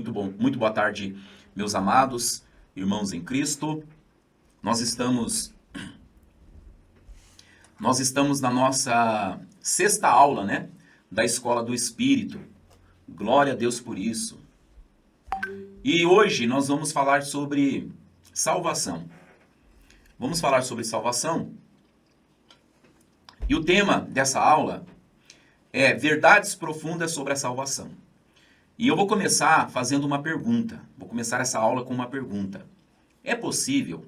Muito bom, muito boa tarde, meus amados irmãos em Cristo. Nós estamos na nossa sexta aula, né, da Escola do Espírito. Glória a Deus por isso. E hoje nós vamos falar sobre salvação. Vamos falar sobre salvação. E o tema dessa aula é verdades profundas sobre a salvação. E eu vou começar fazendo uma pergunta. Vou começar essa aula com uma pergunta. É possível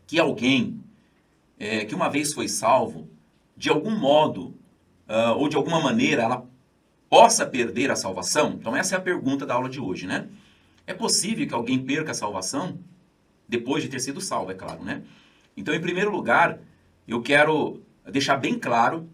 que alguém que uma vez foi salvo, de algum modo ou de alguma maneira, ela possa perder a salvação? Então essa é a pergunta da aula de hoje, né? É possível que alguém perca a salvação depois de ter sido salvo, é claro, né? Então, em primeiro lugar, eu quero deixar bem claro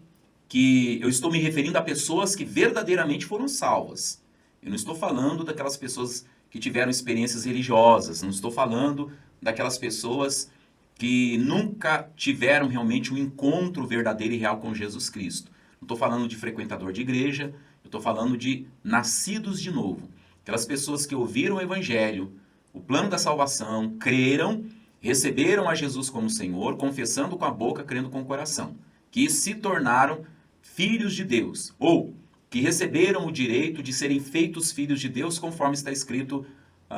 que eu estou me referindo a pessoas que verdadeiramente foram salvas. Eu não estou falando daquelas pessoas que tiveram experiências religiosas, não estou falando daquelas pessoas que nunca tiveram realmente um encontro verdadeiro e real com Jesus Cristo. Não estou falando de frequentador de igreja, eu estou falando de nascidos de novo. Aquelas pessoas que ouviram o Evangelho, o plano da salvação, creram, receberam a Jesus como Senhor, confessando com a boca, crendo com o coração, que se tornaram filhos de Deus, ou que receberam o direito de serem feitos filhos de Deus, conforme está escrito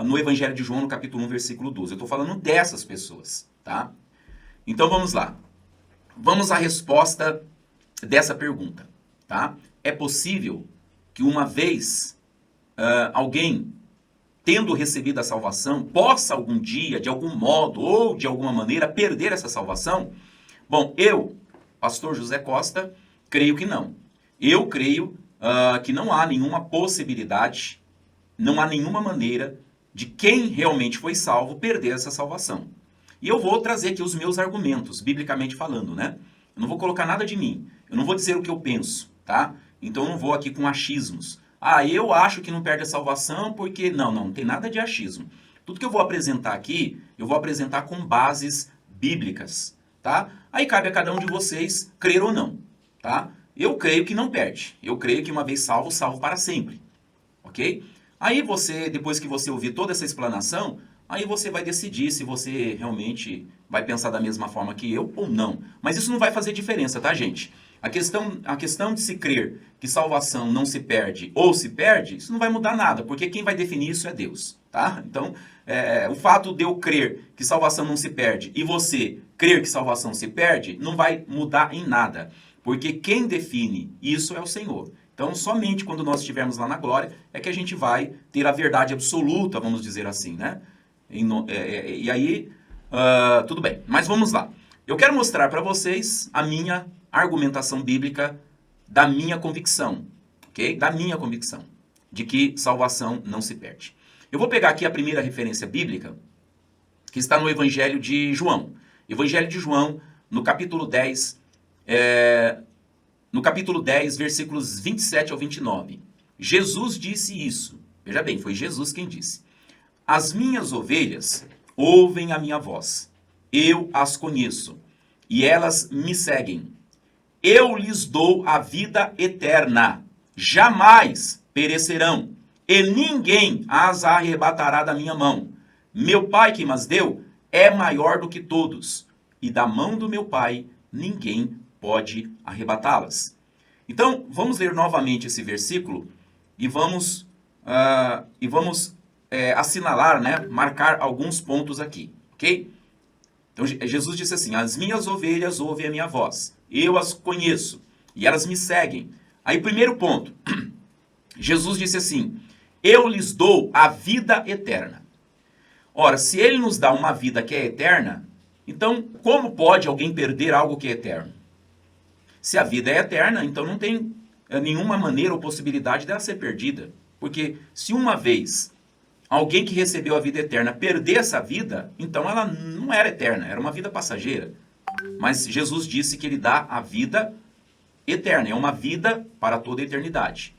no Evangelho de João, no capítulo 1, versículo 12. Eu estou falando dessas pessoas, tá? Então vamos lá. Vamos à resposta dessa pergunta, tá? É possível que uma vez alguém, tendo recebido a salvação, possa algum dia, de algum modo ou de alguma maneira, perder essa salvação? Bom, eu, pastor José Costa, creio que não. Eu creio que não há nenhuma possibilidade, não há nenhuma maneira de quem realmente foi salvo perder essa salvação. E eu vou trazer aqui os meus argumentos, biblicamente falando, né? Eu não vou colocar nada de mim, eu não vou dizer o que eu penso, tá? Então eu não vou aqui com achismos. Eu acho que não perde a salvação porque... Não tem nada de achismo. Tudo que eu vou apresentar aqui, eu vou apresentar com bases bíblicas, tá? Aí cabe a cada um de vocês crer ou não, tá? Eu creio que não perde. Eu creio que uma vez salvo, salvo para sempre. Ok? Aí você, depois que você ouvir toda essa explanação, aí você vai decidir se você realmente vai pensar da mesma forma que eu ou não. Mas isso não vai fazer diferença, tá, gente? A questão de se crer que salvação não se perde ou se perde, isso não vai mudar nada, porque quem vai definir isso é Deus, tá? Então, o fato de eu crer que salvação não se perde e você crer que salvação se perde, não vai mudar em nada. Porque quem define isso é o Senhor. Então, somente quando nós estivermos lá na glória é que a gente vai ter a verdade absoluta, vamos dizer assim, né? E aí, tudo bem. Mas vamos lá. Eu quero mostrar para vocês a minha argumentação bíblica da minha convicção, ok? Da minha convicção de que salvação não se perde. Eu vou pegar aqui a primeira referência bíblica, que está no Evangelho de João. Evangelho de João, no capítulo 10, versículos 27 ao 29. Jesus disse isso. Veja bem, foi Jesus quem disse. As minhas ovelhas ouvem a minha voz. Eu as conheço e elas me seguem. Eu lhes dou a vida eterna. Jamais perecerão e ninguém as arrebatará da minha mão. Meu Pai que mas deu é maior do que todos e da mão do meu Pai ninguém pode arrebatá-las. Então, vamos ler novamente esse versículo e vamos assinalar, né, marcar alguns pontos aqui, ok? Então, Jesus disse assim, as minhas ovelhas ouvem a minha voz, eu as conheço e elas me seguem. Aí, primeiro ponto, Jesus disse assim, eu lhes dou a vida eterna. Ora, se ele nos dá uma vida que é eterna, então como pode alguém perder algo que é eterno? Se a vida é eterna, então não tem nenhuma maneira ou possibilidade dela ser perdida. Porque se uma vez alguém que recebeu a vida eterna perder essa vida, então ela não era eterna, era uma vida passageira. Mas Jesus disse que ele dá a vida eterna, é uma vida para toda a eternidade.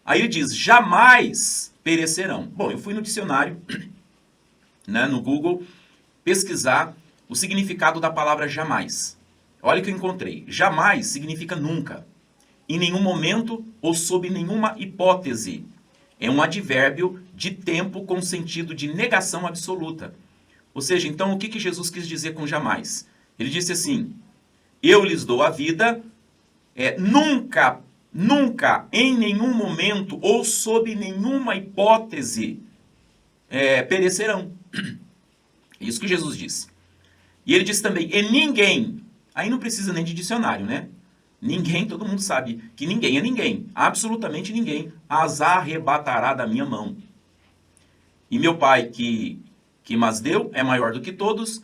Aí ele diz, jamais perecerão. Bom, eu fui no dicionário, né, no Google, pesquisar o significado da palavra jamais. Olha o que eu encontrei. Jamais significa nunca, em nenhum momento ou sob nenhuma hipótese. É um advérbio de tempo com sentido de negação absoluta. Ou seja, então o que Jesus quis dizer com jamais? Ele disse assim: eu lhes dou a vida, nunca, nunca, em nenhum momento ou sob nenhuma hipótese perecerão. É isso que Jesus disse. E ele disse também, e ninguém, aí não precisa nem de dicionário, né? Ninguém, todo mundo sabe que ninguém é ninguém, absolutamente ninguém, as arrebatará da minha mão. E meu Pai que mas deu é maior do que todos,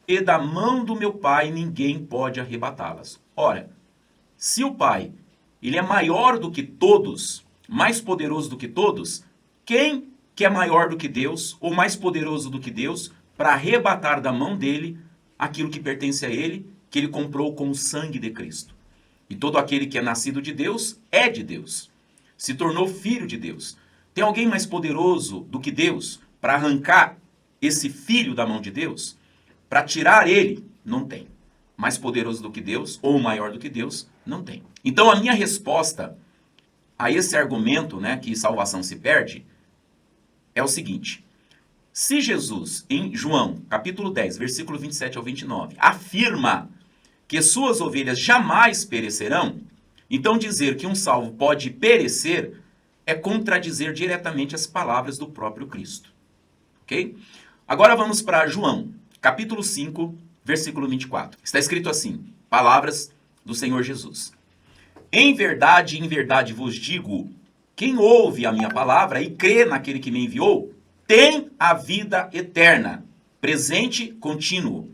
e da mão do meu Pai ninguém pode arrebatá-las. Ora, se o Pai, ele é maior do que todos, mais poderoso do que todos, quem que é maior do que Deus, ou mais poderoso do que Deus, para arrebatar da mão dele aquilo que pertence a ele, que ele comprou com o sangue de Cristo? E todo aquele que é nascido de Deus é de Deus, se tornou filho de Deus. Tem alguém mais poderoso do que Deus para arrancar esse filho da mão de Deus? Para tirar ele? Não tem. Mais poderoso do que Deus ou maior do que Deus? Não tem. Então a minha resposta a esse argumento, né, que salvação se perde, é o seguinte: se Jesus, em João, capítulo 10, versículo 27 ao 29, afirma que suas ovelhas jamais perecerão, então dizer que um salvo pode perecer é contradizer diretamente as palavras do próprio Cristo. Ok? Agora vamos para João, capítulo 5, versículo 24. Está escrito assim, palavras do Senhor Jesus. Em verdade vos digo, quem ouve a minha palavra e crê naquele que me enviou, tem a vida eterna, presente, contínuo.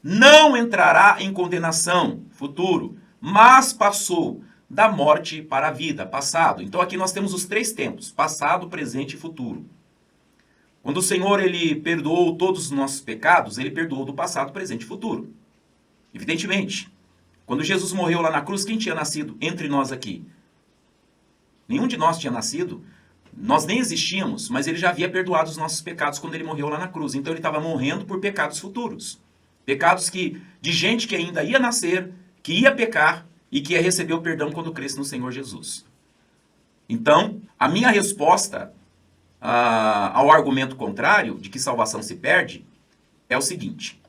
Não entrará em condenação, futuro, mas passou da morte para a vida, passado. Então aqui nós temos os três tempos, passado, presente e futuro. Quando o Senhor ele perdoou todos os nossos pecados, ele perdoou do passado, presente e futuro. Evidentemente, quando Jesus morreu lá na cruz, quem tinha nascido entre nós aqui? Nenhum de nós tinha nascido. Nós nem existíamos, mas ele já havia perdoado os nossos pecados quando ele morreu lá na cruz. Então ele estava morrendo por pecados futuros. Pecados de gente que ainda ia nascer, que ia pecar e que ia receber o perdão quando cresce no Senhor Jesus. Então, a minha resposta ao argumento contrário de que salvação se perde é o seguinte: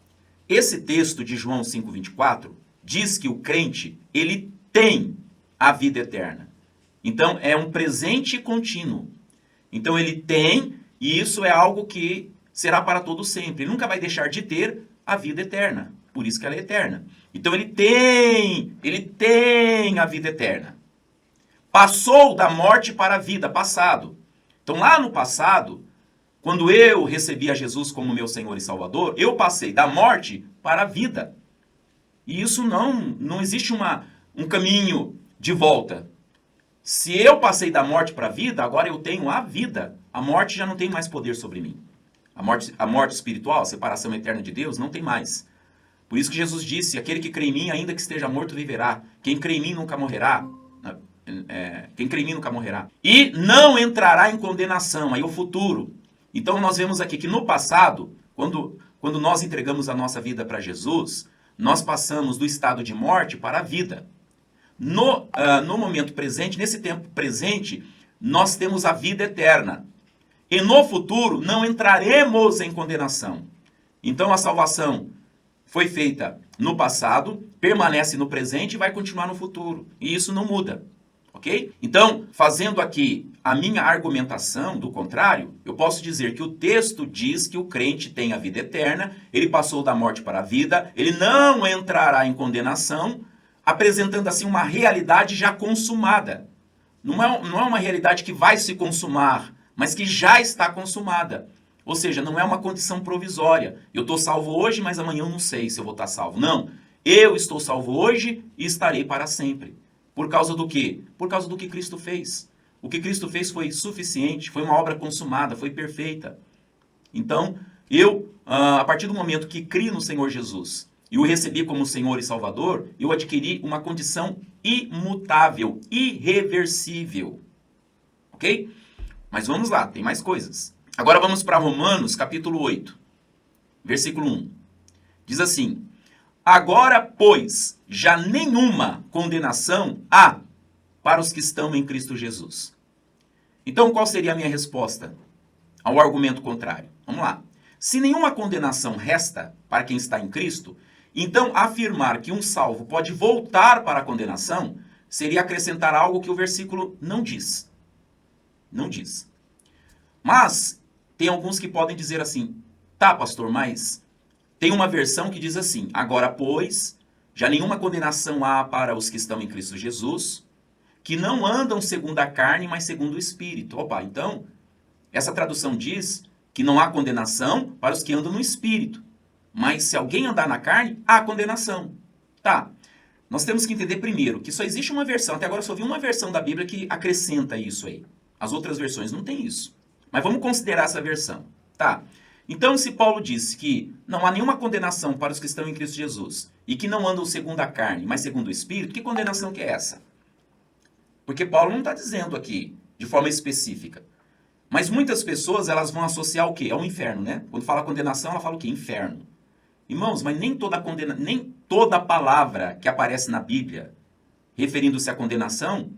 esse texto de João 5,24 diz que o crente, ele tem a vida eterna. Então, é um presente contínuo. Então, ele tem, e isso é algo que será para todo sempre. Ele nunca vai deixar de ter a vida eterna. Por isso que ela é eterna. Então, ele tem a vida eterna. Passou da morte para a vida, passado. Então, lá no passado, quando eu recebi a Jesus como meu Senhor e Salvador, eu passei da morte para a vida. E isso não existe um caminho de volta. Se eu passei da morte para a vida, agora eu tenho a vida. A morte já não tem mais poder sobre mim. A morte espiritual, a separação eterna de Deus, não tem mais. Por isso que Jesus disse, aquele que crê em mim, ainda que esteja morto, viverá. Quem crê em mim nunca morrerá. Quem crê em mim nunca morrerá. E não entrará em condenação, aí o futuro. Então nós vemos aqui que no passado, quando nós entregamos a nossa vida para Jesus, nós passamos do estado de morte para a vida. No momento presente, nesse tempo presente, nós temos a vida eterna. E no futuro, não entraremos em condenação. Então a salvação foi feita no passado, permanece no presente e vai continuar no futuro. E isso não muda. Ok? Então, fazendo aqui a minha argumentação do contrário, eu posso dizer que o texto diz que o crente tem a vida eterna, ele passou da morte para a vida, ele não entrará em condenação, apresentando assim uma realidade já consumada. Não é uma realidade que vai se consumar, mas que já está consumada. Ou seja, não é uma condição provisória. Eu estou salvo hoje, mas amanhã eu não sei se eu vou estar salvo. Não. Eu estou salvo hoje e estarei para sempre. Por causa do quê? Por causa do que Cristo fez. O que Cristo fez foi suficiente, foi uma obra consumada, foi perfeita. Então, a partir do momento que crio no Senhor Jesus e o recebi como Senhor e Salvador, eu adquiri uma condição imutável, irreversível. Ok? Mas vamos lá, tem mais coisas. Agora vamos para Romanos, capítulo 8, versículo 1. Diz assim: agora, pois, já nenhuma condenação há para os que estão em Cristo Jesus. Então, qual seria a minha resposta ao argumento contrário? Vamos lá. Se nenhuma condenação resta para quem está em Cristo, então afirmar que um salvo pode voltar para a condenação seria acrescentar algo que o versículo não diz. Não diz. Mas tem alguns que podem dizer assim: tá, pastor, mas tem uma versão que diz assim: agora, pois, já nenhuma condenação há para os que estão em Cristo Jesus, que não andam segundo a carne, mas segundo o Espírito. Opa, então, essa tradução diz que não há condenação para os que andam no Espírito. Mas se alguém andar na carne, há condenação. Tá, nós temos que entender primeiro que só existe uma versão, até agora eu só vi uma versão da Bíblia que acrescenta isso aí. As outras versões não tem isso. Mas vamos considerar essa versão. Tá, então se Paulo disse que não há nenhuma condenação para os que estão em Cristo Jesus e que não andam segundo a carne, mas segundo o Espírito, que condenação que é essa? Porque Paulo não está dizendo aqui de forma específica. Mas muitas pessoas elas vão associar o quê? Ao inferno, né? Quando fala condenação, ela fala o quê? Inferno. Irmãos, mas nem toda palavra que aparece na Bíblia referindo-se à condenação,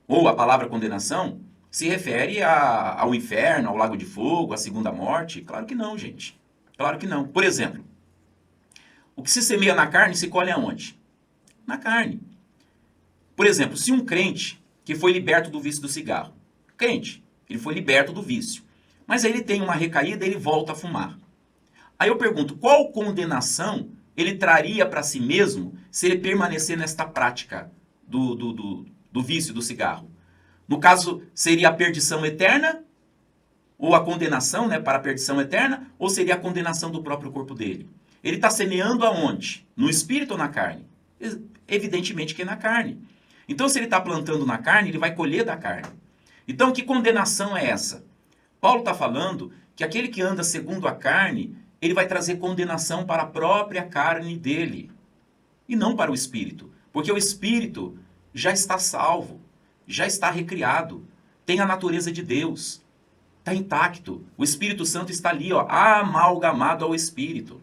ou a palavra condenação, se refere ao inferno, ao lago de fogo, à segunda morte. Claro que não, gente. Claro que não. Por exemplo, o que se semeia na carne se colhe aonde? Na carne. Por exemplo, se um crente que foi liberto do vício do cigarro, crente, ele foi liberto do vício, mas aí ele tem uma recaída e ele volta a fumar. Aí eu pergunto, qual condenação ele traria para si mesmo se ele permanecer nesta prática do vício do cigarro? No caso, seria a perdição eterna, ou a condenação, né, para a perdição eterna, ou seria a condenação do próprio corpo dele? Ele está semeando aonde? No espírito ou na carne? Evidentemente que é na carne. Então, se ele está plantando na carne, ele vai colher da carne. Então, que condenação é essa? Paulo está falando que aquele que anda segundo a carne, ele vai trazer condenação para a própria carne dele, e não para o espírito. Porque o espírito já está salvo, já está recriado, tem a natureza de Deus, está intacto. O Espírito Santo está ali, ó, amalgamado ao espírito.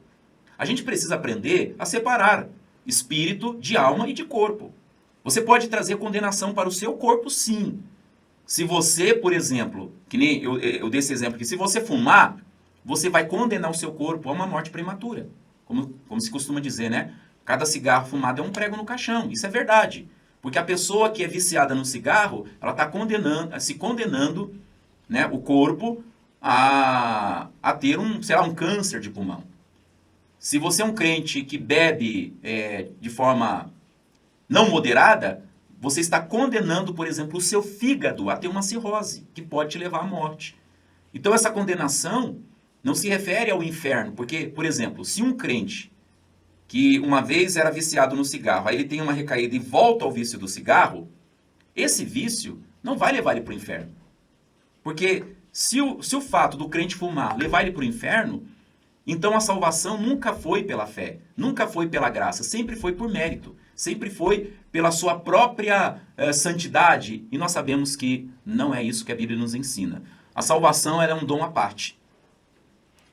A gente precisa aprender a separar espírito de alma e de corpo. Você pode trazer condenação para o seu corpo, sim. Se você, por exemplo, que nem eu dei esse exemplo aqui, se você fumar, você vai condenar o seu corpo a uma morte prematura. Como se costuma dizer, né? Cada cigarro fumado é um prego no caixão. Isso é verdade. Porque a pessoa que é viciada no cigarro, ela está se condenando, né, o corpo a ter um câncer de pulmão. Se você é um crente que bebe de forma não moderada, você está condenando, por exemplo, o seu fígado a ter uma cirrose, que pode te levar à morte. Então, essa condenação não se refere ao inferno, porque, por exemplo, se um crente que uma vez era viciado no cigarro, aí ele tem uma recaída e volta ao vício do cigarro, esse vício não vai levar ele para o inferno. Porque se o fato do crente fumar levar ele para o inferno, então a salvação nunca foi pela fé, nunca foi pela graça, sempre foi por mérito, sempre foi pela sua própria santidade. E nós sabemos que não é isso que a Bíblia nos ensina. A salvação é um dom à parte.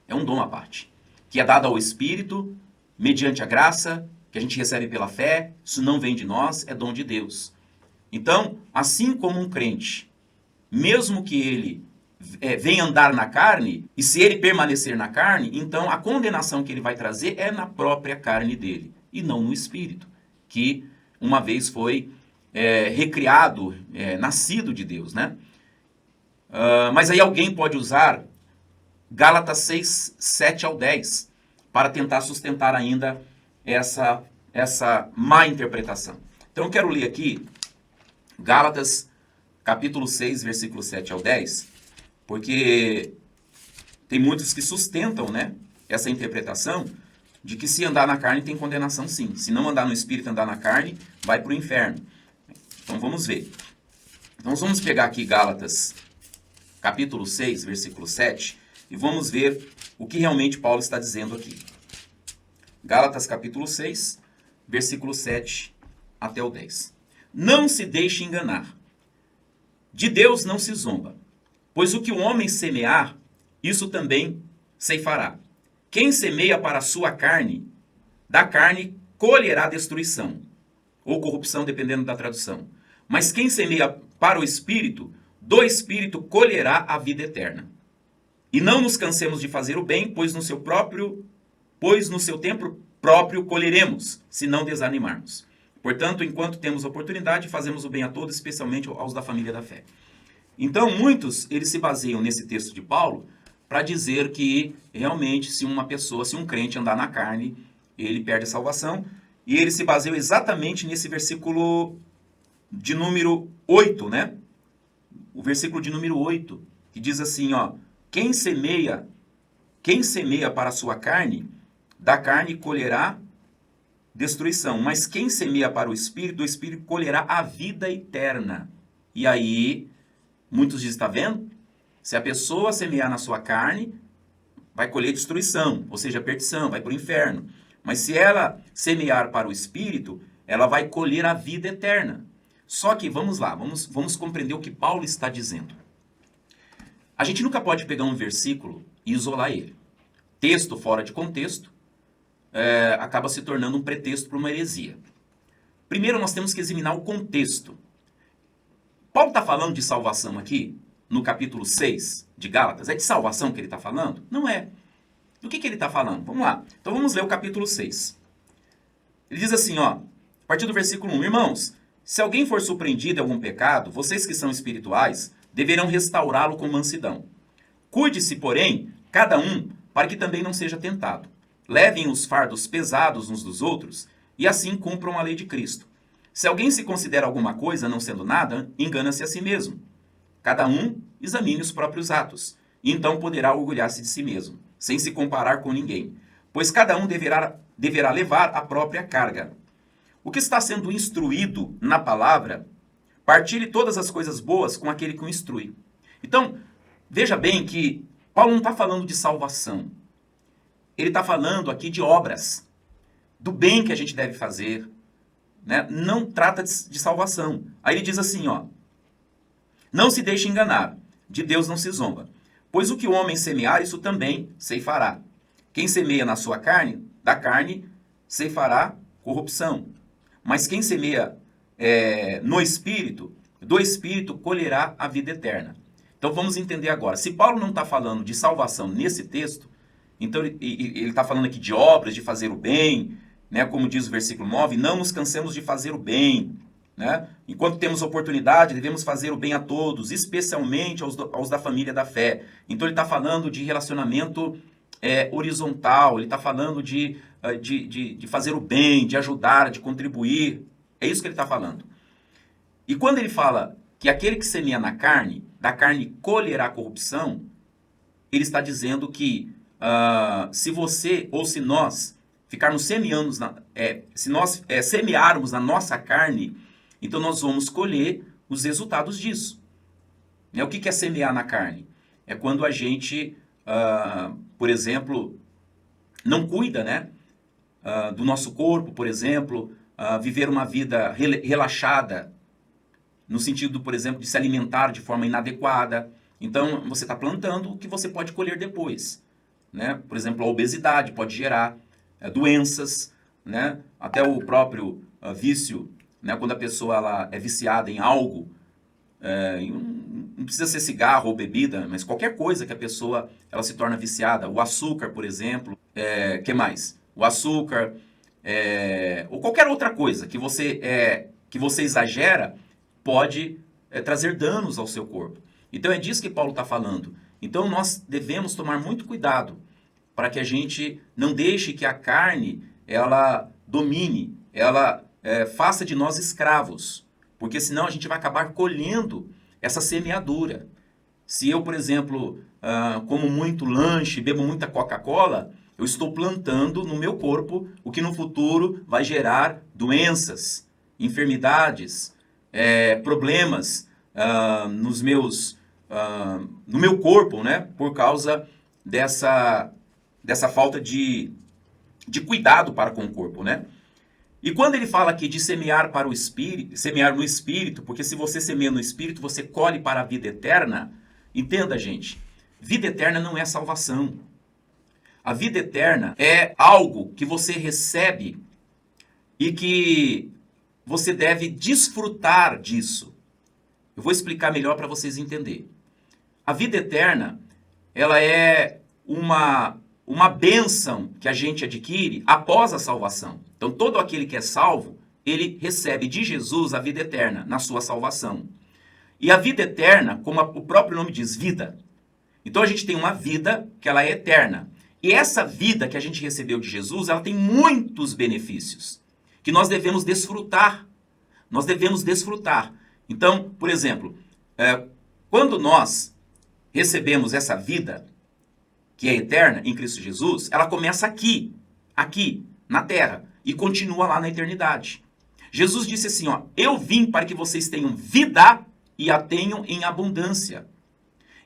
É um dom à parte, que é dado ao Espírito, mediante a graça, que a gente recebe pela fé. Isso não vem de nós, é dom de Deus. Então, assim como um crente, mesmo que ele venha andar na carne, e se ele permanecer na carne, então a condenação que ele vai trazer é na própria carne dele, e não no Espírito, que uma vez foi recriado, nascido de Deus, né? Mas aí alguém pode usar Gálatas 6, 7 ao 10, para tentar sustentar ainda essa má interpretação. Então eu quero ler aqui Gálatas capítulo 6, versículo 7 ao 10, porque tem muitos que sustentam, né, essa interpretação de que se andar na carne tem condenação, sim. Se não andar no Espírito, andar na carne, vai para o inferno. Então vamos ver. Então vamos pegar aqui Gálatas capítulo 6, versículo 7, e vamos ver o que realmente Paulo está dizendo aqui. Gálatas capítulo 6, versículo 7 até o 10. Não se deixe enganar. De Deus não se zomba, pois o que o homem semear, isso também ceifará. Quem semeia para a sua carne, da carne colherá destruição, ou corrupção, dependendo da tradução. Mas quem semeia para o Espírito, do Espírito colherá a vida eterna. E não nos cansemos de fazer o bem, pois no seu tempo próprio colheremos, se não desanimarmos. Portanto, enquanto temos oportunidade, fazemos o bem a todos, especialmente aos da família da fé. Então, muitos, eles se baseiam nesse texto de Paulo para dizer que, realmente, se um crente andar na carne, ele perde a salvação. E eles se baseiam exatamente nesse versículo de número 8, né? O versículo de número 8, que diz assim, ó, quem semeia para a sua carne, da carne colherá destruição, mas quem semeia para o Espírito, do Espírito colherá a vida eterna. E aí, muitos dizem, está vendo? Se a pessoa semear na sua carne, vai colher destruição, ou seja, perdição, vai para o inferno. Mas se ela semear para o Espírito, ela vai colher a vida eterna. Só que, vamos lá, vamos compreender o que Paulo está dizendo. A gente nunca pode pegar um versículo e isolar ele. Texto fora de contexto acaba se tornando um pretexto para uma heresia. Primeiro, nós temos que examinar o contexto. Paulo está falando de salvação aqui, no capítulo 6 de Gálatas. É de salvação que ele está falando? Não é. Do que ele está falando? Vamos lá. Então vamos ler o capítulo 6. Ele diz assim, ó, a partir do versículo 1. Irmãos, se alguém for surpreendido em algum pecado, vocês que são espirituais, deverão restaurá-lo com mansidão. Cuide-se, porém, cada um, para que também não seja tentado. Levem os fardos pesados uns dos outros, e assim cumpram a lei de Cristo. Se alguém se considera alguma coisa não sendo nada, engana-se a si mesmo. Cada um examine os próprios atos, e então poderá orgulhar-se de si mesmo, sem se comparar com ninguém, pois cada um deverá levar a própria carga. O que está sendo instruído na palavra, partilhe todas as coisas boas com aquele que o instrui. Então, veja bem que Paulo não está falando de salvação. Ele está falando aqui de obras, do bem que a gente deve fazer, né? Não trata de salvação. Aí ele diz assim, ó, não se deixe enganar, de Deus não se zomba, pois o que o homem semear, isso também ceifará. Quem semeia na sua carne, da carne ceifará corrupção. Mas quem semeia no Espírito, do Espírito colherá a vida eterna. Então vamos entender agora. Se Paulo não está falando de salvação nesse texto, então ele está falando aqui de obras, de fazer o bem, né? Como diz o versículo 9, não nos cansemos de fazer o bem. Né? Enquanto temos oportunidade, devemos fazer o bem a todos, especialmente aos da família da fé. Então ele está falando de relacionamento horizontal, ele está falando de fazer o bem, de ajudar, de contribuir. É isso que ele está falando. E quando ele fala que aquele que semeia na carne, da carne colherá corrupção, ele está dizendo que se você ou se nós ficarmos semeando, se nós semearmos na nossa carne, então nós vamos colher os resultados disso. O que é semear na carne? É quando a gente, por exemplo, não cuida, né, do nosso corpo, por exemplo, viver uma vida relaxada, no sentido, por exemplo, de se alimentar de forma inadequada. Então, você está plantando o que você pode colher depois. Né? Por exemplo, a obesidade pode gerar doenças, né? Até o próprio vício, né? Quando a pessoa ela é viciada em algo, não precisa ser cigarro ou bebida, mas qualquer coisa que a pessoa ela se torna viciada. O açúcar, por exemplo, que mais? O açúcar, ou qualquer outra coisa que você exagera, pode trazer danos ao seu corpo. Então é disso que Paulo está falando. Então nós devemos tomar muito cuidado para que a gente não deixe que a carne ela domine, ela faça de nós escravos, porque senão a gente vai acabar colhendo essa semeadura. Se eu, por exemplo, como muito lanche, bebo muita Coca-Cola, eu estou plantando no meu corpo o que no futuro vai gerar doenças, enfermidades, problemas no meu corpo, né? Por causa dessa falta de cuidado para com o corpo, né? E quando ele fala aqui de semear para o Espírito, semear no Espírito, porque se você semeia no Espírito, você colhe para a vida eterna. Entenda, gente, vida eterna não é salvação. A vida eterna é algo que você recebe e que você deve desfrutar disso. Eu vou explicar melhor para vocês entenderem. A vida eterna, ela é uma bênção que a gente adquire após a salvação. Então, todo aquele que é salvo, ele recebe de Jesus a vida eterna na sua salvação. E a vida eterna, como o próprio nome diz, vida. Então, a gente tem uma vida que ela é eterna. E essa vida que a gente recebeu de Jesus, ela tem muitos benefícios que nós devemos desfrutar. Nós devemos desfrutar. Então, por exemplo, quando nós recebemos essa vida, que é eterna em Cristo Jesus, ela começa aqui, na terra, e continua lá na eternidade. Jesus disse assim, ó, eu vim para que vocês tenham vida e a tenham em abundância.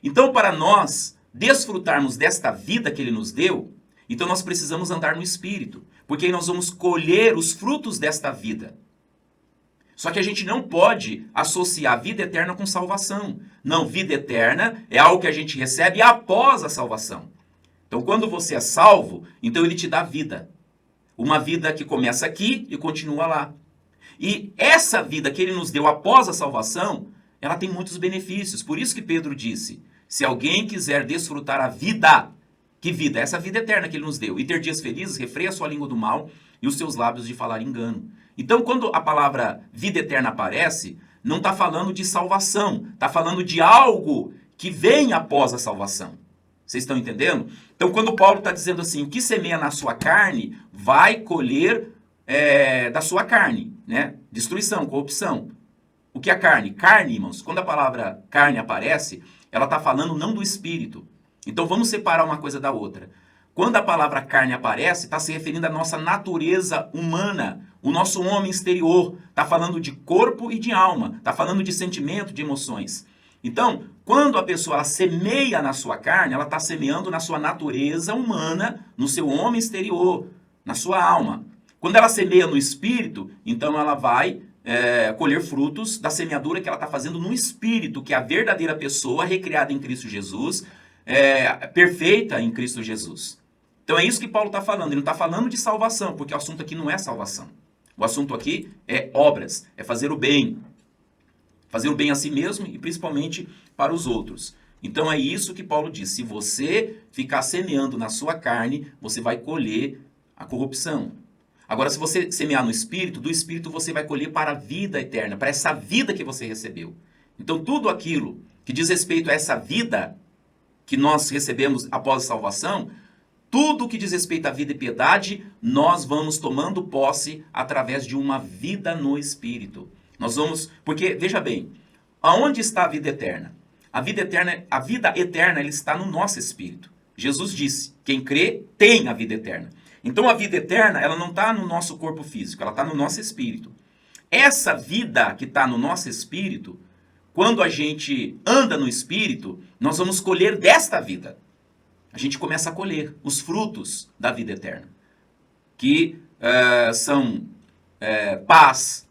Então, para nós desfrutarmos desta vida que ele nos deu, então nós precisamos andar no Espírito, porque aí nós vamos colher os frutos desta vida. Só que a gente não pode associar vida eterna com salvação. Não, vida eterna é algo que a gente recebe após a salvação. Então, quando você é salvo, então ele te dá vida. Uma vida que começa aqui e continua lá. E essa vida que ele nos deu após a salvação, ela tem muitos benefícios. Por isso que Pedro disse, se alguém quiser desfrutar a vida, que vida? Essa vida eterna que ele nos deu. E ter dias felizes, refreia a sua língua do mal e os seus lábios de falar engano. Então, quando a palavra vida eterna aparece, não está falando de salvação, está falando de algo que vem após a salvação. Vocês estão entendendo? Então, quando Paulo está dizendo assim, o que semeia na sua carne, vai colher da sua carne, né? Destruição, corrupção. O que é carne? Carne, irmãos, quando a palavra carne aparece, ela está falando não do espírito. Então, vamos separar uma coisa da outra. Quando a palavra carne aparece, está se referindo à nossa natureza humana, o nosso homem exterior. Está falando de corpo e de alma. Está falando de sentimento, de emoções. Então, quando a pessoa ela semeia na sua carne, ela está semeando na sua natureza humana, no seu homem exterior, na sua alma. Quando ela semeia no espírito, então ela vai colher frutos da semeadura que ela está fazendo no espírito, que é a verdadeira pessoa recriada em Cristo Jesus, perfeita em Cristo Jesus. Então é isso que Paulo está falando. Ele não está falando de salvação, porque o assunto aqui não é salvação. O assunto aqui é obras, é fazer o bem. Fazer o bem a si mesmo e principalmente para os outros. Então é isso que Paulo diz. Se você ficar semeando na sua carne, você vai colher a corrupção. Agora, se você semear no Espírito, do Espírito você vai colher para a vida eterna, para essa vida que você recebeu. Então tudo aquilo que diz respeito a essa vida que nós recebemos após a salvação, tudo que diz respeito à vida e piedade, nós vamos tomando posse através de uma vida no Espírito. Nós vamos, porque, veja bem, aonde está a vida eterna? A vida eterna ela está no nosso espírito. Jesus disse, quem crê tem a vida eterna. Então a vida eterna, ela não está no nosso corpo físico, ela está no nosso espírito. Essa vida que está no nosso espírito, quando a gente anda no espírito, nós vamos colher desta vida. A gente começa a colher os frutos da vida eterna, que são paz,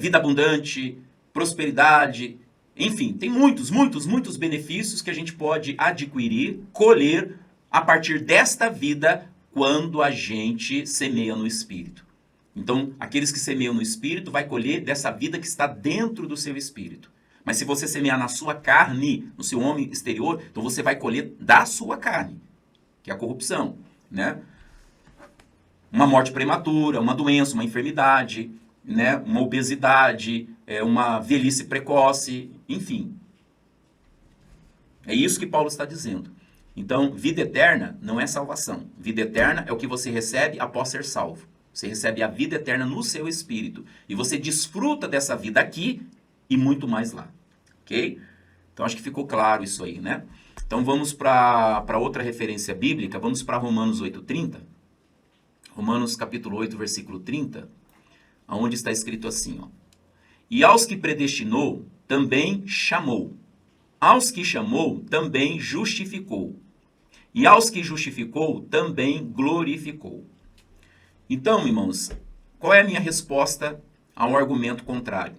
vida abundante, prosperidade, enfim, tem muitos benefícios que a gente pode adquirir, colher a partir desta vida quando a gente semeia no Espírito. Então, aqueles que semeiam no Espírito vai colher dessa vida que está dentro do seu Espírito. Mas se você semear na sua carne, no seu homem exterior, então você vai colher da sua carne, que é a corrupção, né? Uma morte prematura, uma doença, uma enfermidade, né? Uma obesidade, uma velhice precoce, enfim. É isso que Paulo está dizendo. Então, vida eterna não é salvação. Vida eterna é o que você recebe após ser salvo. Você recebe a vida eterna no seu espírito. E você desfruta dessa vida aqui e muito mais lá. Ok? Então, acho que ficou claro isso aí, né? Então, vamos para outra referência bíblica. Vamos para Romanos 8:30. Romanos capítulo 8, versículo 30. Onde está escrito assim, ó. E aos que predestinou, também chamou. Aos que chamou, também justificou. E aos que justificou, também glorificou. Então, irmãos, qual é a minha resposta ao argumento contrário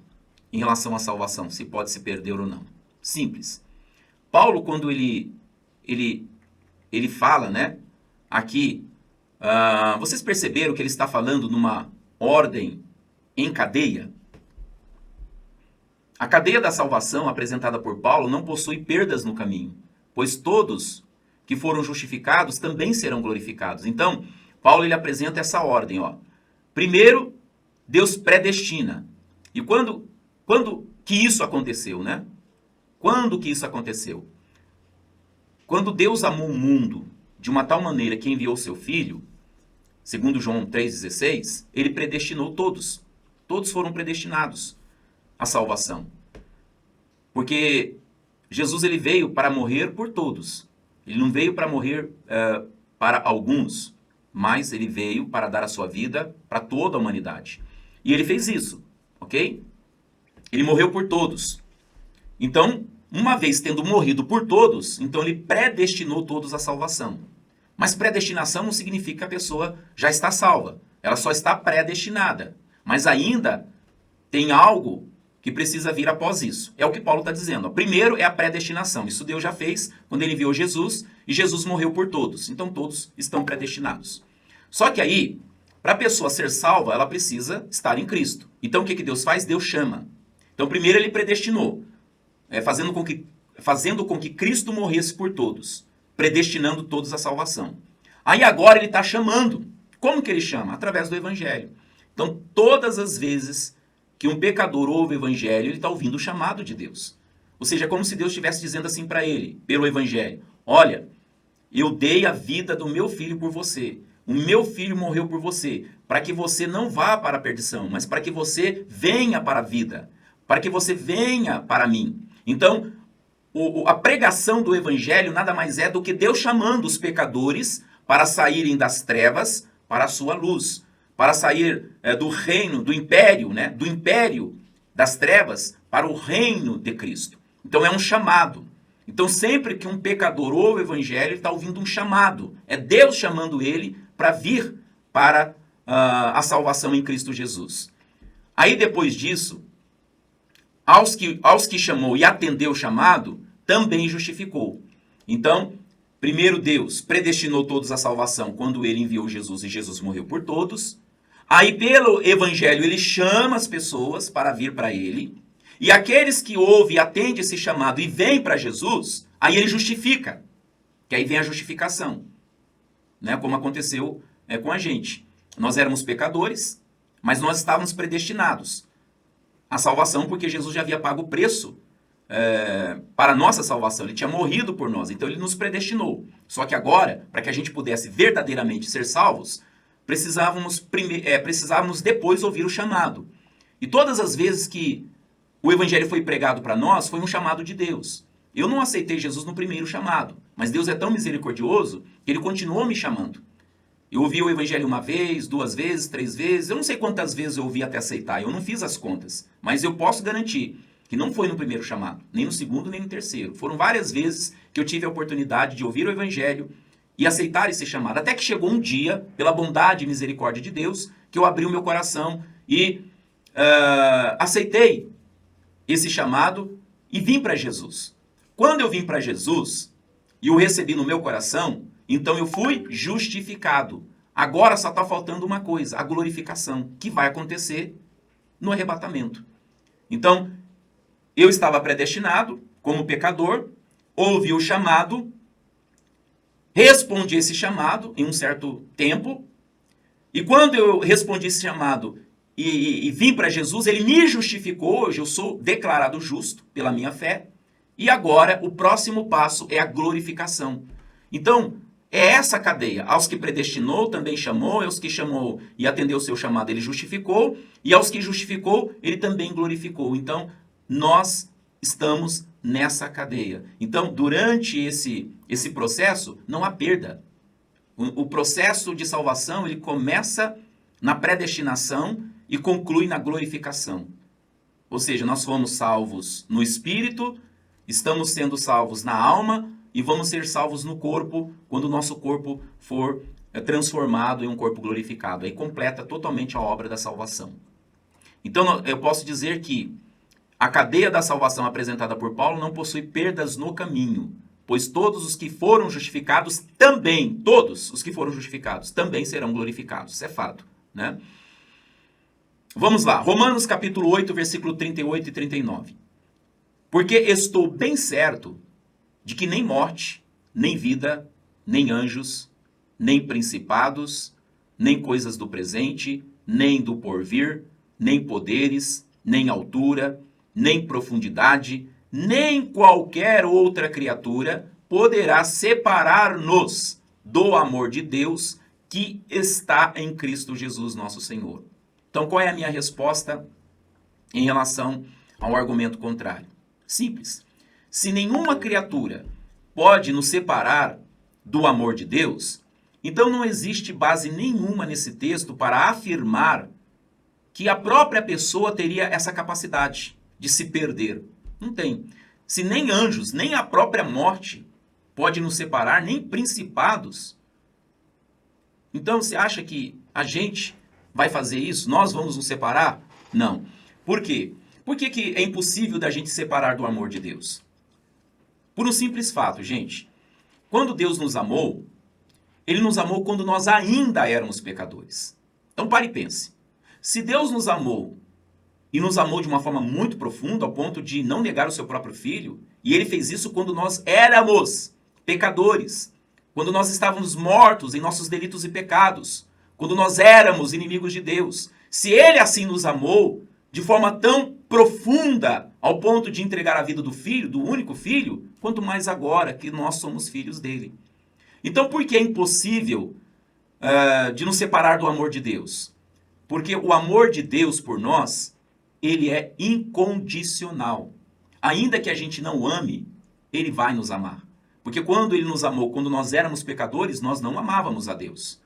em relação à salvação, se pode se perder ou não? Simples. Paulo, quando ele fala, né, aqui, vocês perceberam que ele está falando numa ordem em cadeia? A cadeia da salvação apresentada por Paulo não possui perdas no caminho, pois todos que foram justificados também serão glorificados. Então, Paulo ele apresenta essa ordem, ó. Primeiro, Deus predestina. E quando que isso aconteceu, né? Quando que isso aconteceu? Quando Deus amou o mundo de uma tal maneira que enviou seu Filho, segundo João 3,16, ele predestinou todos. Todos foram predestinados à salvação. Porque Jesus ele veio para morrer por todos. Ele não veio para morrer para alguns, mas ele veio para dar a sua vida para toda a humanidade. E ele fez isso, ok? Ele morreu por todos. Então, uma vez tendo morrido por todos, então ele predestinou todos à salvação. Mas predestinação não significa que a pessoa já está salva. Ela só está predestinada. Mas ainda tem algo que precisa vir após isso. É o que Paulo está dizendo. Primeiro é a predestinação. Isso Deus já fez quando ele enviou Jesus e Jesus morreu por todos. Então todos estão predestinados. Só que aí, para a pessoa ser salva, ela precisa estar em Cristo. Então o que Deus faz? Deus chama. Então primeiro ele predestinou, fazendo com que Cristo morresse por todos, predestinando todos à salvação. Aí agora ele está chamando. Como que ele chama? Através do Evangelho. Então todas as vezes que um pecador ouve o Evangelho, ele está ouvindo o chamado de Deus. Ou seja, é como se Deus estivesse dizendo assim para ele, pelo Evangelho: olha, eu dei a vida do meu filho por você. O meu filho morreu por você, para que você não vá para a perdição, mas para que você venha para a vida, para que você venha para mim. Então, a pregação do Evangelho nada mais é do que Deus chamando os pecadores para saírem das trevas para a sua luz, para sair do reino, do império, né? Do império das trevas para o reino de Cristo. Então é um chamado. Então sempre que um pecador ouve o Evangelho, ele está ouvindo um chamado. É Deus chamando ele para vir para a salvação em Cristo Jesus. Aí depois disso, aos que chamou e atendeu o chamado, também justificou. Então, primeiro Deus predestinou todos à salvação quando ele enviou Jesus e Jesus morreu por todos. Aí pelo Evangelho ele chama as pessoas para vir para ele. E aqueles que ouvem e atendem esse chamado e vêm para Jesus, aí ele justifica. Que aí vem a justificação. Né? Como aconteceu com a gente. Nós éramos pecadores, mas nós estávamos predestinados à salvação porque Jesus já havia pago o preço para a nossa salvação. Ele tinha morrido por nós, então ele nos predestinou. Só que agora, para que a gente pudesse verdadeiramente ser salvos, precisávamos depois ouvir o chamado. E todas as vezes que o Evangelho foi pregado para nós, foi um chamado de Deus. Eu não aceitei Jesus no primeiro chamado, mas Deus é tão misericordioso que ele continuou me chamando. Eu ouvi o Evangelho uma vez, 2 vezes, 3 vezes, eu não sei quantas vezes eu ouvi até aceitar, eu não fiz as contas, mas eu posso garantir que não foi no primeiro chamado, nem no segundo, nem no terceiro. Foram várias vezes que eu tive a oportunidade de ouvir o Evangelho e aceitar esse chamado. Até que chegou um dia, pela bondade e misericórdia de Deus, que eu abri o meu coração e aceitei esse chamado e vim para Jesus. Quando eu vim para Jesus e o recebi no meu coração, então eu fui justificado. Agora só está faltando uma coisa, a glorificação, que vai acontecer no arrebatamento. Então, eu estava predestinado como pecador, ouvi o chamado, respondi esse chamado em um certo tempo, e quando eu respondi esse chamado e vim para Jesus, ele me justificou, hoje eu sou declarado justo pela minha fé, e agora o próximo passo é a glorificação. Então, é essa cadeia. Aos que predestinou, também chamou, aos que chamou e atendeu o seu chamado, ele justificou, e aos que justificou, ele também glorificou. Então, nós estamos nessa cadeia. Então, durante esse processo, não há perda. O processo de salvação, ele começa na predestinação e conclui na glorificação. Ou seja, nós fomos salvos no espírito, estamos sendo salvos na alma e vamos ser salvos no corpo quando o nosso corpo for transformado em um corpo glorificado. Aí completa totalmente a obra da salvação. Então, eu posso dizer que a cadeia da salvação apresentada por Paulo não possui perdas no caminho, pois todos os que foram justificados também, todos os que foram justificados também serão glorificados. Isso é fato, né? Vamos lá, Romanos capítulo 8, versículo 38 e 39. Porque estou bem certo de que nem morte, nem vida, nem anjos, nem principados, nem coisas do presente, nem do porvir, nem poderes, nem altura, nem profundidade, nem qualquer outra criatura poderá separar-nos do amor de Deus que está em Cristo Jesus, nosso Senhor. Então, qual é a minha resposta em relação ao argumento contrário? Simples. Se nenhuma criatura pode nos separar do amor de Deus, então não existe base nenhuma nesse texto para afirmar que a própria pessoa teria essa capacidade de se perder. Não tem. Se nem anjos, nem a própria morte pode nos separar, nem principados. Então você acha que a gente vai fazer isso? Nós vamos nos separar? Não. Por quê? Por que é impossível da gente separar do amor de Deus? Por um simples fato, gente. Quando Deus nos amou, Ele nos amou quando nós ainda éramos pecadores. Então pare e pense. Se Deus nos amou, e nos amou de uma forma muito profunda, ao ponto de não negar o seu próprio Filho, e Ele fez isso quando nós éramos pecadores, quando nós estávamos mortos em nossos delitos e pecados, quando nós éramos inimigos de Deus. Se Ele assim nos amou, de forma tão profunda, ao ponto de entregar a vida do Filho, do único Filho, quanto mais agora que nós somos filhos dele. Então, por que é impossível de nos separar do amor de Deus? Porque o amor de Deus por nós, ele é incondicional. Ainda que a gente não ame, ele vai nos amar. Porque quando ele nos amou, quando nós éramos pecadores, nós não amávamos a Deus.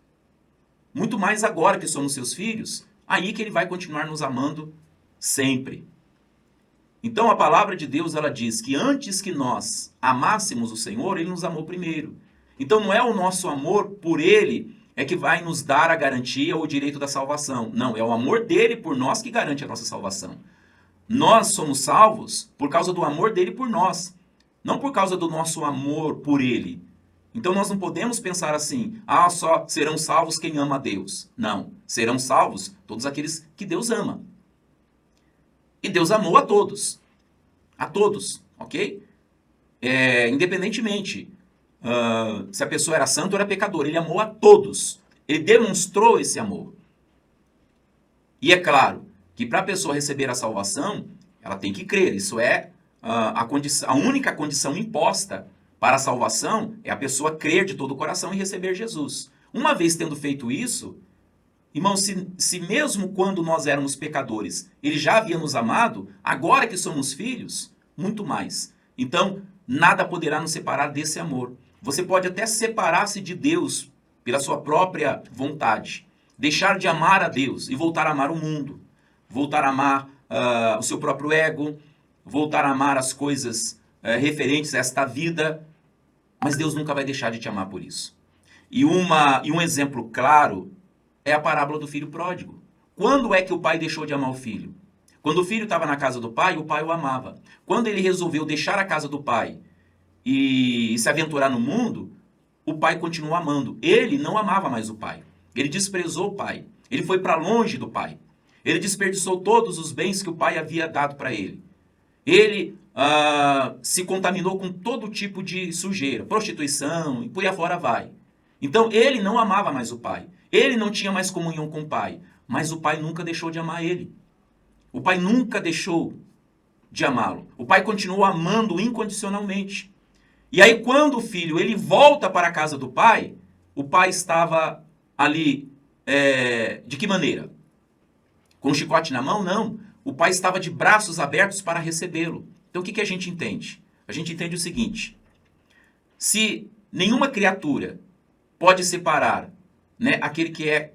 Muito mais agora que somos seus filhos, aí que ele vai continuar nos amando sempre. Então a palavra de Deus, ela diz que antes que nós amássemos o Senhor, ele nos amou primeiro. Então não é o nosso amor por ele é que vai nos dar a garantia ou o direito da salvação. Não, é o amor dele por nós que garante a nossa salvação. Nós somos salvos por causa do amor dele por nós, não por causa do nosso amor por ele. Então nós não podemos pensar assim, só serão salvos quem ama a Deus. Não, serão salvos todos aqueles que Deus ama. E Deus amou a todos, ok? Independentemente se a pessoa era santa ou era pecadora, ele amou a todos. Ele demonstrou esse amor. E é claro que para a pessoa receber a salvação, ela tem que crer. Isso é a única condição imposta para a salvação, é a pessoa crer de todo o coração e receber Jesus. Uma vez tendo feito isso, irmão, se mesmo quando nós éramos pecadores, ele já havia nos amado, agora que somos filhos, muito mais. Então, nada poderá nos separar desse amor. Você pode até separar-se de Deus pela sua própria vontade, deixar de amar a Deus e voltar a amar o mundo, voltar a amar o seu próprio ego, voltar a amar as coisas referentes a esta vida, mas Deus nunca vai deixar de te amar por isso. E um exemplo claro é a parábola do filho pródigo. Quando é que o pai deixou de amar o filho? Quando o filho estava na casa do pai, o pai o amava. Quando ele resolveu deixar a casa do pai e se aventurar no mundo, o pai continuou amando. Ele não amava mais o pai. Ele desprezou o pai. Ele foi para longe do pai. Ele desperdiçou todos os bens que o pai havia dado para ele. Ele se contaminou com todo tipo de sujeira, prostituição e por aí afora vai. Então ele não amava mais o pai. Ele não tinha mais comunhão com o pai. Mas o pai nunca deixou de amar ele. O pai nunca deixou de amá-lo. O pai continuou amando incondicionalmente. E aí quando o filho ele volta para a casa do pai, o pai estava ali de que maneira? Com um chicote na mão? Não. O pai estava de braços abertos para recebê-lo. Então o que a gente entende? A gente entende o seguinte: se nenhuma criatura pode separar, né, aquele que é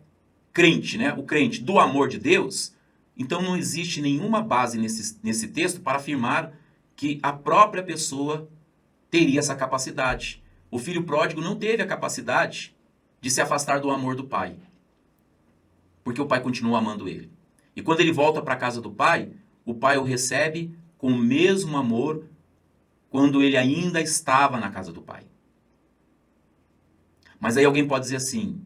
crente, né, o crente, do amor de Deus, então não existe nenhuma base nesse texto para afirmar que a própria pessoa teria essa capacidade. O filho pródigo não teve a capacidade de se afastar do amor do pai, porque o pai continua amando ele. E quando ele volta para a casa do pai, o pai o recebe com o mesmo amor quando ele ainda estava na casa do pai. Mas aí alguém pode dizer assim: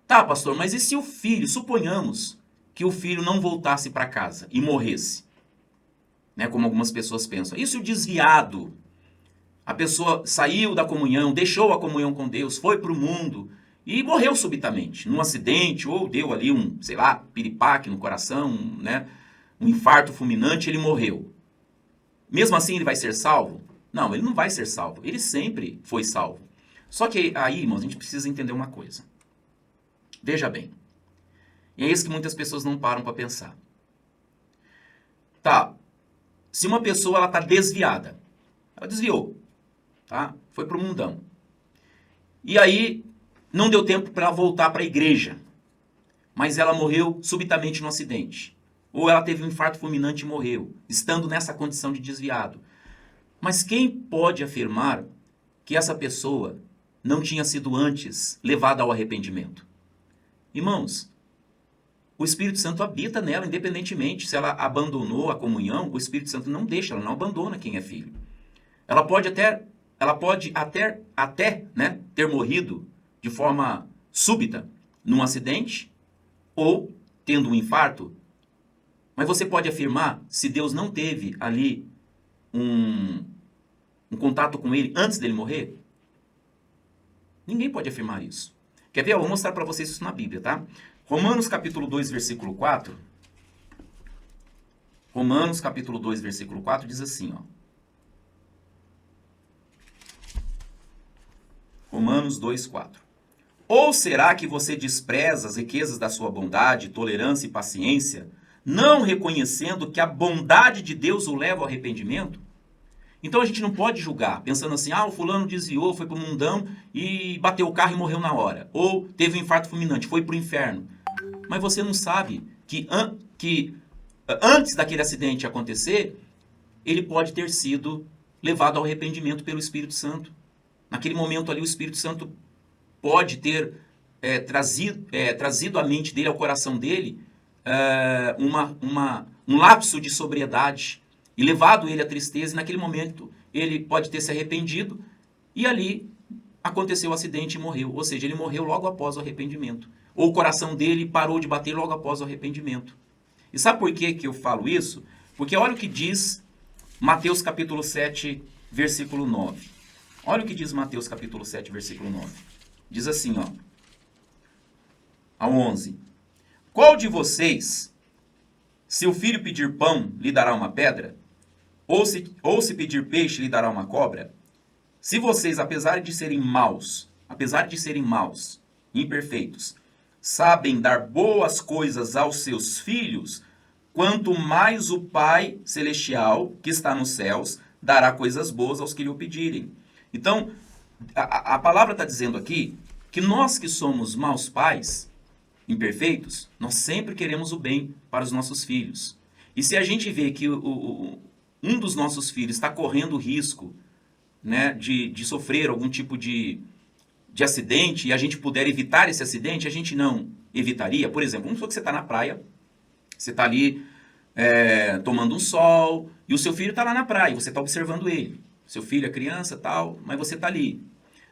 tá, pastor, mas e se o filho, suponhamos que o filho não voltasse para casa e morresse? né, como algumas pessoas pensam. Isso o desviado. A pessoa saiu da comunhão, deixou a comunhão com Deus, foi para o mundo e morreu subitamente, num acidente, ou deu ali um, sei lá, piripaque no coração, né, um infarto fulminante, ele morreu. Mesmo assim ele vai ser salvo? Não, ele não vai ser salvo. Ele sempre foi salvo. Só que aí, irmãos, a gente precisa entender uma coisa. Veja bem. E é isso que muitas pessoas não param para pensar. Tá, se uma pessoa ela tá desviada, ela desviou, tá? Foi pro mundão. E aí não deu tempo para ela voltar para a igreja, mas ela morreu subitamente no acidente. Ou ela teve um infarto fulminante e morreu, estando nessa condição de desviado. Mas quem pode afirmar que essa pessoa não tinha sido antes levada ao arrependimento? Irmãos, o Espírito Santo habita nela, independentemente se ela abandonou a comunhão, o Espírito Santo não deixa, ela não abandona quem é filho. Ela pode até, né, ter morrido de forma súbita num acidente ou tendo um infarto, mas você pode afirmar se Deus não teve ali um contato com ele antes dele morrer? Ninguém pode afirmar isso. Quer ver? Eu vou mostrar para vocês isso na Bíblia, tá? Romanos capítulo 2, versículo 4. Romanos capítulo 2, versículo 4 diz assim, ó. Romanos 2, 4. Ou será que você despreza as riquezas da sua bondade, tolerância e paciência, não reconhecendo que a bondade de Deus o leva ao arrependimento? Então a gente não pode julgar, pensando assim, o fulano desviou, foi para o mundão e bateu o carro e morreu na hora. Ou teve um infarto fulminante, foi para o inferno. Mas você não sabe que antes daquele acidente acontecer, ele pode ter sido levado ao arrependimento pelo Espírito Santo. Naquele momento ali, o Espírito Santo pode ter trazido à mente dele, ao coração dele, um lapso de sobriedade e levado ele à tristeza. E naquele momento, ele pode ter se arrependido e ali aconteceu o acidente e morreu. Ou seja, ele morreu logo após o arrependimento. Ou o coração dele parou de bater logo após o arrependimento. E sabe por que eu falo isso? Porque olha o que diz Mateus capítulo 7, versículo 9. Olha o que diz Mateus capítulo 7, versículo 9. Diz assim, ó. A 11. Qual de vocês, se o filho pedir pão, lhe dará uma pedra? Ou se pedir peixe, lhe dará uma cobra? Se vocês, apesar de serem maus, imperfeitos, sabem dar boas coisas aos seus filhos, quanto mais o Pai Celestial, que está nos céus, dará coisas boas aos que lhe o pedirem. Então, a palavra está dizendo aqui que nós que somos maus pais, imperfeitos, nós sempre queremos o bem para os nossos filhos. E se a gente vê que um dos nossos filhos está correndo risco, né, de sofrer algum tipo de acidente e a gente puder evitar esse acidente, a gente não evitaria? Por exemplo, vamos supor que você está na praia, você está ali tomando um sol e o seu filho está lá na praia, você está observando ele. Seu filho é criança tal, mas você está ali.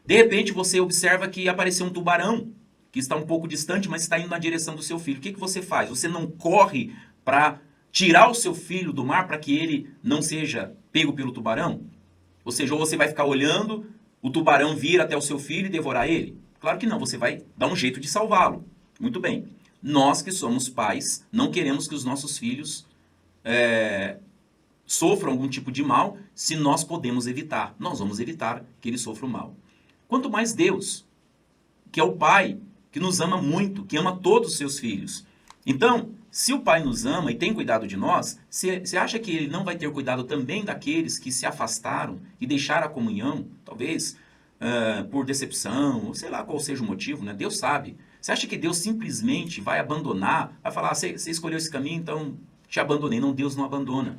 De repente você observa que apareceu um tubarão que está um pouco distante, mas está indo na direção do seu filho. O que você faz? Você não corre para tirar o seu filho do mar para que ele não seja pego pelo tubarão? Ou seja, ou você vai ficar olhando o tubarão vir até o seu filho e devorar ele? Claro que não, você vai dar um jeito de salvá-lo. Muito bem. Nós que somos pais, não queremos que os nossos filhos sofram algum tipo de mal, se nós podemos evitar. Nós vamos evitar que eles sofram mal. Quanto mais Deus, que é o Pai, que nos ama muito, que ama todos os seus filhos. Então, se o Pai nos ama e tem cuidado de nós, você acha que Ele não vai ter cuidado também daqueles que se afastaram e deixaram a comunhão, talvez por decepção, ou sei lá qual seja o motivo, né? Deus sabe. Você acha que Deus simplesmente vai abandonar, vai falar, você escolheu esse caminho, então te abandonei. Não, Deus não abandona.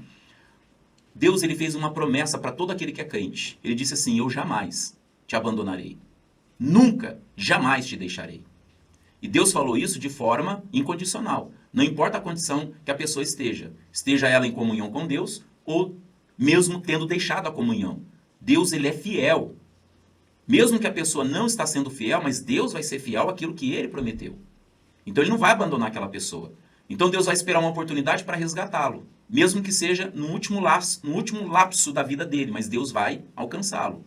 Deus ele fez uma promessa para todo aquele que é crente. Ele disse assim, eu jamais te abandonarei. Nunca, jamais te deixarei. E Deus falou isso de forma incondicional. Não importa a condição que a pessoa esteja. Esteja ela em comunhão com Deus ou mesmo tendo deixado a comunhão. Deus ele é fiel. Mesmo que a pessoa não está sendo fiel, mas Deus vai ser fiel àquilo que ele prometeu. Então ele não vai abandonar aquela pessoa. Então Deus vai esperar uma oportunidade para resgatá-lo. mesmo que seja no último lapso da vida dele, mas Deus vai alcançá-lo.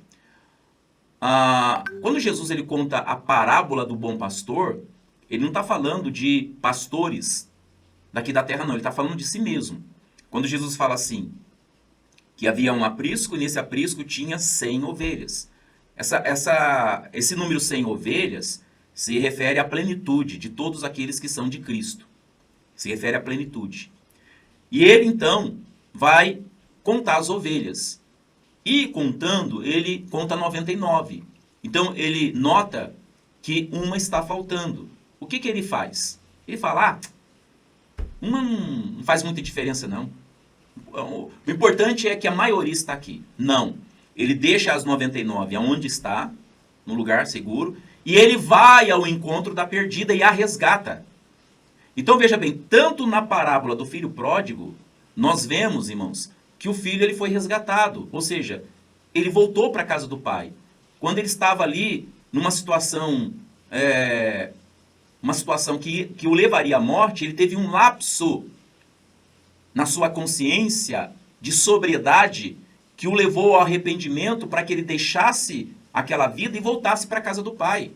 Quando Jesus ele conta a parábola do bom pastor, ele não está falando de pastores daqui da terra, não. Ele está falando de si mesmo. Quando Jesus fala assim, que havia um aprisco e nesse aprisco tinha 100 ovelhas. Esse número 100 ovelhas se refere à plenitude de todos aqueles que são de Cristo. Se refere à plenitude. E ele, então, vai contar as ovelhas. E contando, ele conta 99. Então, ele nota que uma está faltando. O que ele faz? Ele fala, uma não faz muita diferença, não. O importante é que a maioria está aqui. Não. Ele deixa as 99 aonde está, no lugar seguro, e ele vai ao encontro da perdida e a resgata. Então, veja bem, tanto na parábola do filho pródigo, nós vemos, irmãos, que o filho ele foi resgatado. Ou seja, ele voltou para a casa do pai. Quando ele estava ali, numa situação, que o levaria à morte, ele teve um lapso na sua consciência de sobriedade que o levou ao arrependimento para que ele deixasse aquela vida e voltasse para a casa do pai.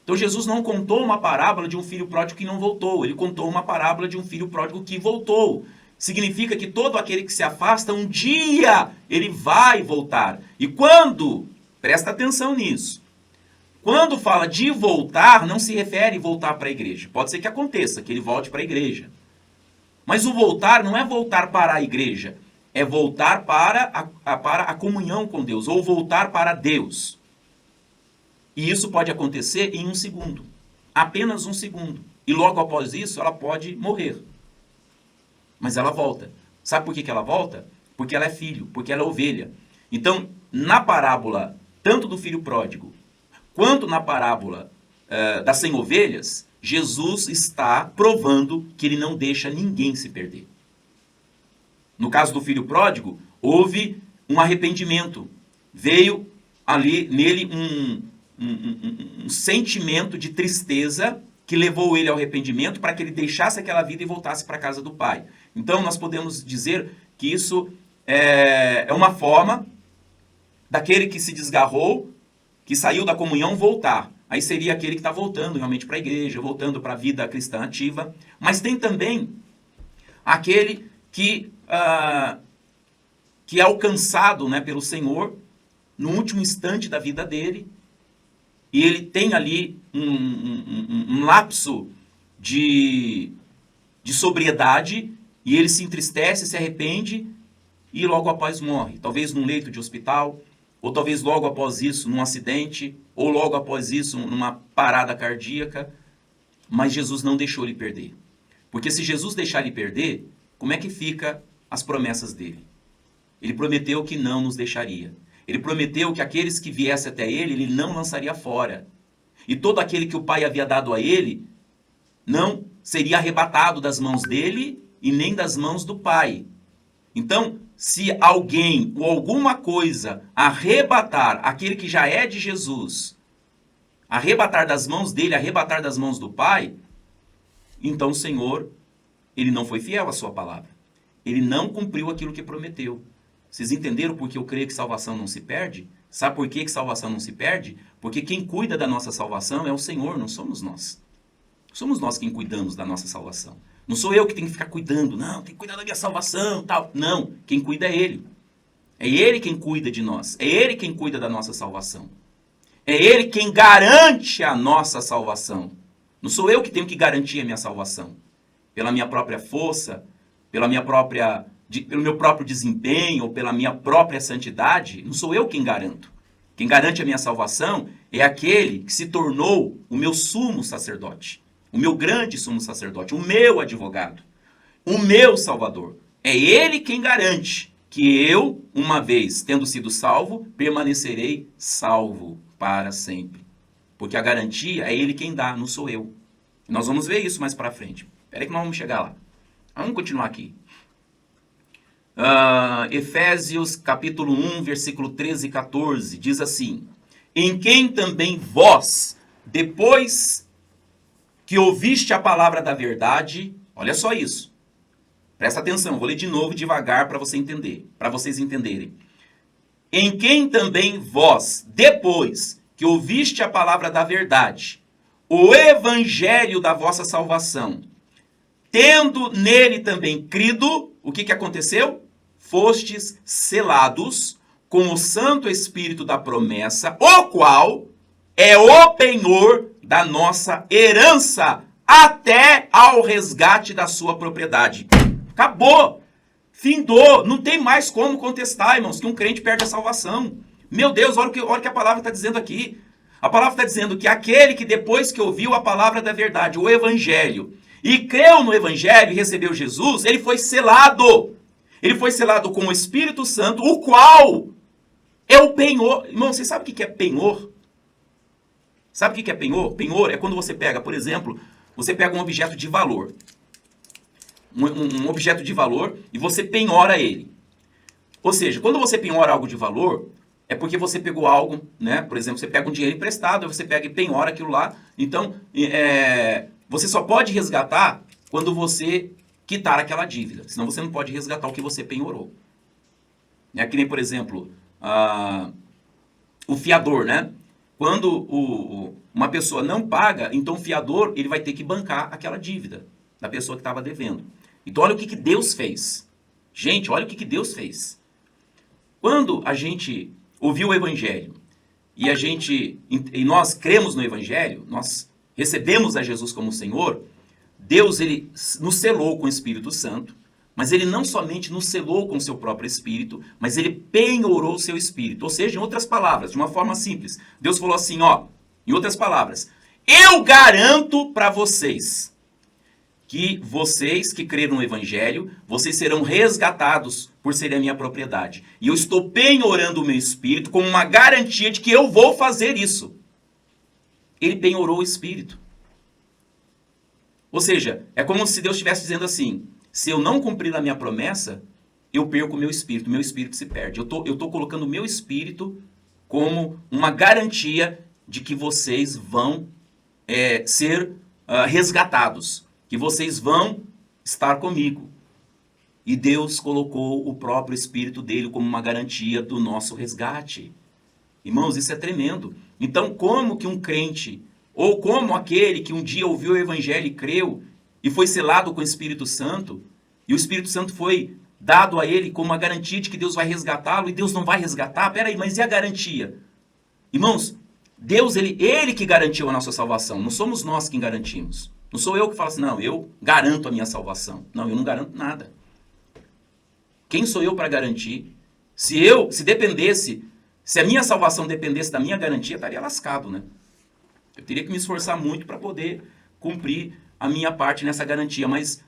Então Jesus não contou uma parábola de um filho pródigo que não voltou, ele contou uma parábola de um filho pródigo que voltou. Significa que todo aquele que se afasta, um dia ele vai voltar. E quando, presta atenção nisso, quando fala de voltar, não se refere a voltar para a igreja. Pode ser que aconteça, que ele volte para a igreja. Mas o voltar não é voltar para a igreja, é voltar para a comunhão com Deus, ou voltar para Deus. E isso pode acontecer em 1 segundo, apenas 1 segundo. E logo após isso, ela pode morrer. Mas ela volta. Sabe por que ela volta? Porque ela é filho, porque ela é ovelha. Então, na parábola, tanto do filho pródigo, quanto na parábola das 100 ovelhas, Jesus está provando que ele não deixa ninguém se perder. No caso do filho pródigo, houve um arrependimento. Veio ali nele um sentimento de tristeza que levou ele ao arrependimento para que ele deixasse aquela vida e voltasse para a casa do pai. Então, nós podemos dizer que isso é uma forma daquele que se desgarrou, que saiu da comunhão, voltar. Aí seria aquele que está voltando realmente para a igreja, voltando para a vida cristã ativa. Mas tem também aquele que é alcançado, né, pelo Senhor no último instante da vida dele, e ele tem ali um lapso de sobriedade, e ele se entristece, se arrepende, e logo após morre. Talvez num leito de hospital, ou talvez logo após isso num acidente, ou logo após isso numa parada cardíaca. Mas Jesus não deixou ele perder. Porque se Jesus deixar ele perder, como é que fica as promessas dele? Ele prometeu que não nos deixaria. Ele prometeu que aqueles que viessem até ele não lançaria fora. E todo aquele que o Pai havia dado a ele, não seria arrebatado das mãos dele e nem das mãos do Pai. Então, se alguém ou alguma coisa arrebatar aquele que já é de Jesus, arrebatar das mãos dele, arrebatar das mãos do Pai, então o Senhor, ele não foi fiel à sua palavra. Ele não cumpriu aquilo que prometeu. Vocês entenderam por que eu creio que salvação não se perde? Sabe por que salvação não se perde? Porque quem cuida da nossa salvação é o Senhor, não somos nós. Somos nós quem cuidamos da nossa salvação. Não sou eu que tenho que ficar cuidando, não, tem que cuidar da minha salvação, tal. Não, quem cuida é Ele. É Ele quem cuida de nós. É Ele quem cuida da nossa salvação. É Ele quem garante a nossa salvação. Não sou eu que tenho que garantir a minha salvação. Pela minha própria força, pelo meu próprio desempenho, ou pela minha própria santidade, não sou eu quem garanto. Quem garante a minha salvação é aquele que se tornou o meu sumo sacerdote, o meu grande sumo sacerdote, o meu advogado, o meu salvador. É ele quem garante que eu, uma vez tendo sido salvo, permanecerei salvo para sempre. Porque a garantia é ele quem dá, não sou eu. Nós vamos ver isso mais para frente. Espera que nós vamos chegar lá. Vamos continuar aqui. Efésios capítulo 1, versículo 13 e 14, diz assim: em quem também vós, depois que ouviste a palavra da verdade, olha só isso, Presta atenção, vou ler de novo devagar para você entender, para vocês entenderem. Em quem também vós, depois que ouviste a palavra da verdade, o evangelho da vossa salvação, tendo nele também crido, o que aconteceu? Fostes selados com o Santo Espírito da promessa, o qual é o penhor da nossa herança até ao resgate da sua propriedade. Acabou! Findou! Não tem mais como contestar, irmãos, que um crente perde a salvação. Meu Deus, olha o que a palavra está dizendo aqui. A palavra está dizendo que aquele que depois que ouviu a palavra da verdade, o evangelho, e creu no evangelho e recebeu Jesus, ele foi selado. Ele foi selado com o Espírito Santo, o qual é o penhor. Irmão, você sabe o que é penhor? Sabe o que é penhor? Penhor é quando você pega, por exemplo, você pega um objeto de valor. Um objeto de valor e você penhora ele. Ou seja, quando você penhora algo de valor, é porque você pegou algo, né? Por exemplo, você pega um dinheiro emprestado, você pega e penhora aquilo lá. Então, você só pode resgatar quando você quitar aquela dívida. Senão você não pode resgatar o que você penhorou. É que nem, por exemplo, o fiador, né? Quando uma pessoa não paga, então o fiador ele vai ter que bancar aquela dívida da pessoa que estava devendo. Então olha o que Deus fez. Gente, olha o que Deus fez. Quando a gente ouviu o evangelho e nós cremos no evangelho, nós recebemos a Jesus como Senhor, Deus ele nos selou com o Espírito Santo, mas ele não somente nos selou com o seu próprio Espírito, mas ele penhorou o seu Espírito. Ou seja, em outras palavras, de uma forma simples, Deus falou assim, em outras palavras, eu garanto para vocês que vocês que creram no Evangelho, vocês serão resgatados por serem a minha propriedade. E eu estou penhorando o meu Espírito como uma garantia de que eu vou fazer isso. Ele penhorou o Espírito. Ou seja, é como se Deus estivesse dizendo assim, se eu não cumprir a minha promessa, eu perco o meu espírito se perde. Eu tô colocando o meu espírito como uma garantia de que vocês vão ser resgatados, que vocês vão estar comigo. E Deus colocou o próprio espírito dele como uma garantia do nosso resgate. Irmãos, isso é tremendo. Então, como que um crente, ou como aquele que um dia ouviu o evangelho e creu, e foi selado com o Espírito Santo, e o Espírito Santo foi dado a ele como uma garantia de que Deus vai resgatá-lo, e Deus não vai resgatar? Peraí, mas e a garantia? Irmãos, Deus, ele que garantiu a nossa salvação, não somos nós quem garantimos. Não sou eu que falo assim, não, eu garanto a minha salvação. Não, eu não garanto nada. Quem sou eu para garantir? Se dependesse, se a minha salvação dependesse da minha garantia, eu estaria lascado, né? Eu teria que me esforçar muito para poder cumprir a minha parte nessa garantia, mas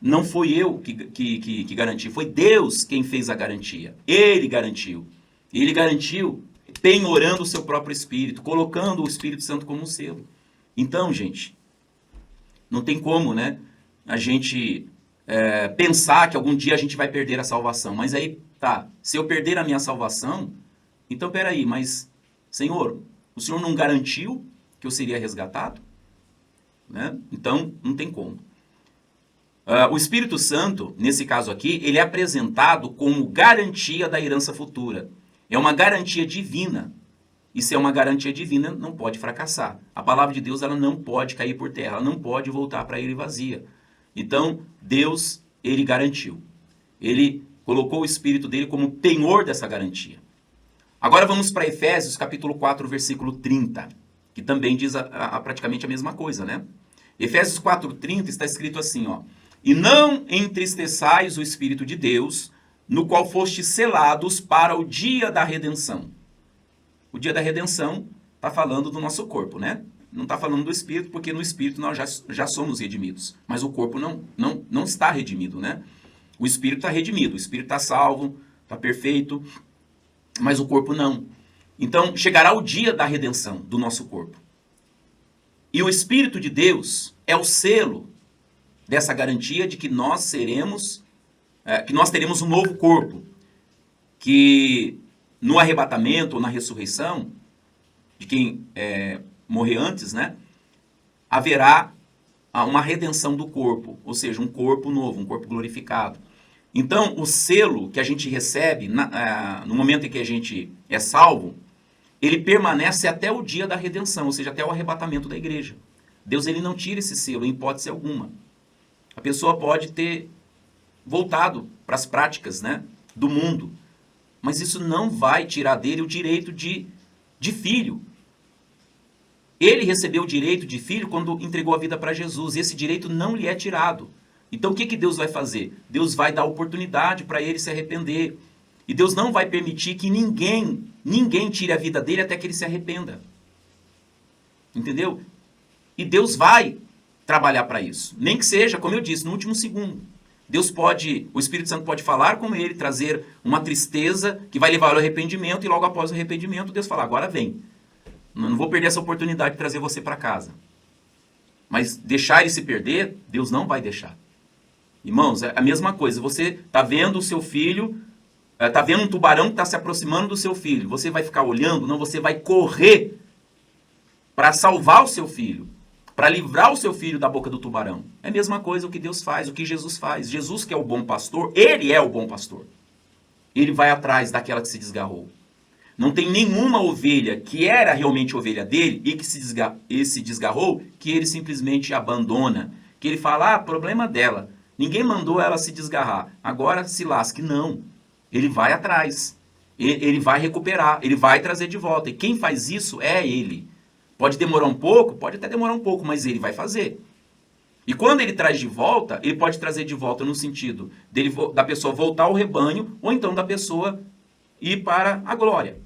não foi eu que garanti, foi Deus quem fez a garantia. Ele garantiu. Ele garantiu penhorando o seu próprio Espírito, colocando o Espírito Santo como um selo. Então, gente, não tem como, né, a gente pensar que algum dia a gente vai perder a salvação. Mas aí, tá, se eu perder a minha salvação, então peraí, mas, Senhor, o Senhor não garantiu que eu seria resgatado? Né? Então, não tem como. O Espírito Santo, nesse caso aqui, ele é apresentado como garantia da herança futura. É uma garantia divina. E se é uma garantia divina, não pode fracassar. A palavra de Deus ela não pode cair por terra, ela não pode voltar para ele vazia. Então, Deus, ele garantiu. Ele colocou o Espírito dele como penhor dessa garantia. Agora vamos para Efésios, capítulo 4, versículo 30, que também diz praticamente a mesma coisa, né? Efésios 4:30 está escrito assim, e não entristeçais o Espírito de Deus, no qual fostes selados para o dia da redenção. O dia da redenção está falando do nosso corpo, né? Não está falando do Espírito, porque no Espírito nós já somos redimidos. Mas o corpo não está redimido, né? O Espírito está redimido, o Espírito está salvo, está perfeito, mas o corpo não. Então, chegará o dia da redenção do nosso corpo. E o Espírito de Deus é o selo dessa garantia de que nós seremos, que nós teremos um novo corpo, que no arrebatamento ou na ressurreição de quem morrer antes, né, haverá uma redenção do corpo, ou seja, um corpo novo, um corpo glorificado. Então, o selo que a gente recebe no momento em que a gente é salvo, ele permanece até o dia da redenção, ou seja, até o arrebatamento da igreja. Deus ele não tira esse selo em hipótese alguma. A pessoa pode ter voltado para as práticas, né, do mundo, mas isso não vai tirar dele o direito de filho. Ele recebeu o direito de filho quando entregou a vida para Jesus, e esse direito não lhe é tirado. Então o que Deus vai fazer? Deus vai dar oportunidade para ele se arrepender. E Deus não vai permitir que ninguém tire a vida dele até que ele se arrependa. Entendeu? E Deus vai trabalhar para isso. Nem que seja, como eu disse, no último segundo. O Espírito Santo pode falar com ele, trazer uma tristeza que vai levar ao arrependimento, e logo após o arrependimento, Deus fala, agora vem. Não vou perder essa oportunidade de trazer você para casa. Mas deixar ele se perder, Deus não vai deixar. Irmãos, é a mesma coisa. Você está vendo o seu filho, está vendo um tubarão que está se aproximando do seu filho. Você vai ficar olhando? Não, você vai correr para salvar o seu filho, para livrar o seu filho da boca do tubarão. É a mesma coisa o que Deus faz, o que Jesus faz. Jesus, que é o bom pastor, ele é o bom pastor. Ele vai atrás daquela que se desgarrou. Não tem nenhuma ovelha que era realmente ovelha dele e que se desgarrou, que ele simplesmente abandona. Que ele fala, problema dela. Ninguém mandou ela se desgarrar. Agora se lasque. Não. Ele vai atrás. Ele vai recuperar. Ele vai trazer de volta. E quem faz isso é ele. Pode demorar um pouco? Pode até demorar um pouco, mas ele vai fazer. E quando ele traz de volta, ele pode trazer de volta no sentido da pessoa voltar ao rebanho, ou então da pessoa ir para a glória.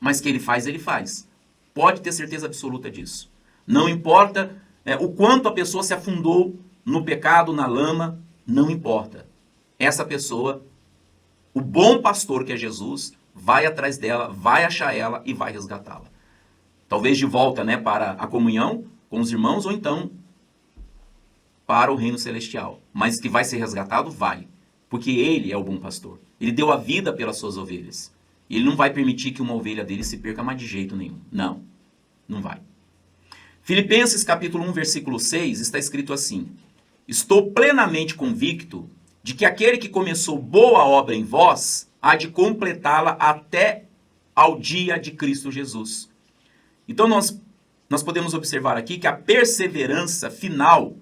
Mas que ele faz, ele faz. Pode ter certeza absoluta disso. Não importa o quanto a pessoa se afundou no pecado, na lama, não importa. Essa pessoa, o bom pastor que é Jesus, vai atrás dela, vai achar ela e vai resgatá-la. Talvez de volta, para a comunhão com os irmãos, ou então para o reino celestial. Mas que vai ser resgatado, vai. Porque ele é o bom pastor. Ele deu a vida pelas suas ovelhas. Ele não vai permitir que uma ovelha dele se perca mais de jeito nenhum. Não, não vai. Filipenses capítulo 1, versículo 6, está escrito assim: estou plenamente convicto de que aquele que começou boa obra em vós, há de completá-la até ao dia de Cristo Jesus. Então nós podemos observar aqui que a perseverança final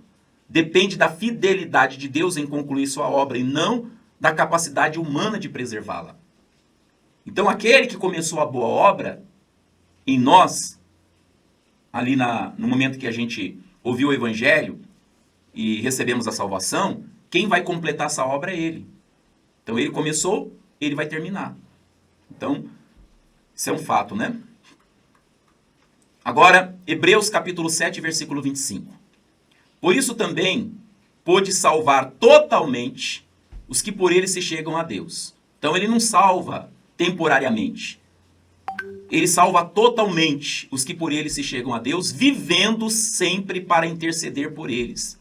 depende da fidelidade de Deus em concluir sua obra e não da capacidade humana de preservá-la. Então aquele que começou a boa obra em nós, ali no momento que a gente ouviu o Evangelho e recebemos a salvação, quem vai completar essa obra é ele. Então ele começou, ele vai terminar. Então, isso é um fato, né? Agora, Hebreus capítulo 7, versículo 25. Por isso também pôde salvar totalmente os que por ele se chegam a Deus. Então ele não salva temporariamente. Ele salva totalmente os que por ele se chegam a Deus, vivendo sempre para interceder por eles.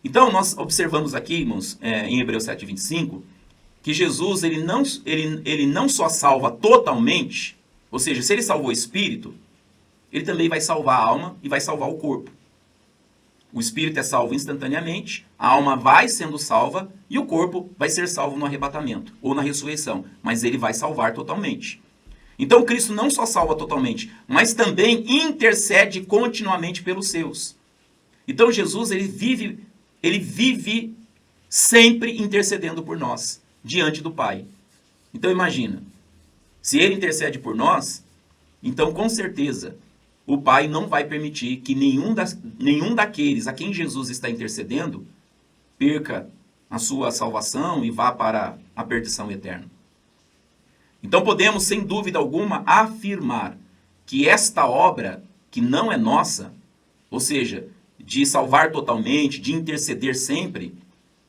Então nós observamos aqui, irmãos, em Hebreus 7:25, que Jesus ele não só salva totalmente, ou seja, se ele salvou o espírito, ele também vai salvar a alma e vai salvar o corpo. O espírito é salvo instantaneamente, a alma vai sendo salva e o corpo vai ser salvo no arrebatamento ou na ressurreição, mas ele vai salvar totalmente. Então Cristo não só salva totalmente, mas também intercede continuamente pelos seus. Então Jesus ele vive sempre intercedendo por nós diante do Pai. Então imagina, se ele intercede por nós, então com certeza o Pai não vai permitir que nenhum daqueles a quem Jesus está intercedendo perca a sua salvação e vá para a perdição eterna. Então podemos, sem dúvida alguma, afirmar que esta obra, que não é nossa, ou seja, de salvar totalmente, de interceder sempre,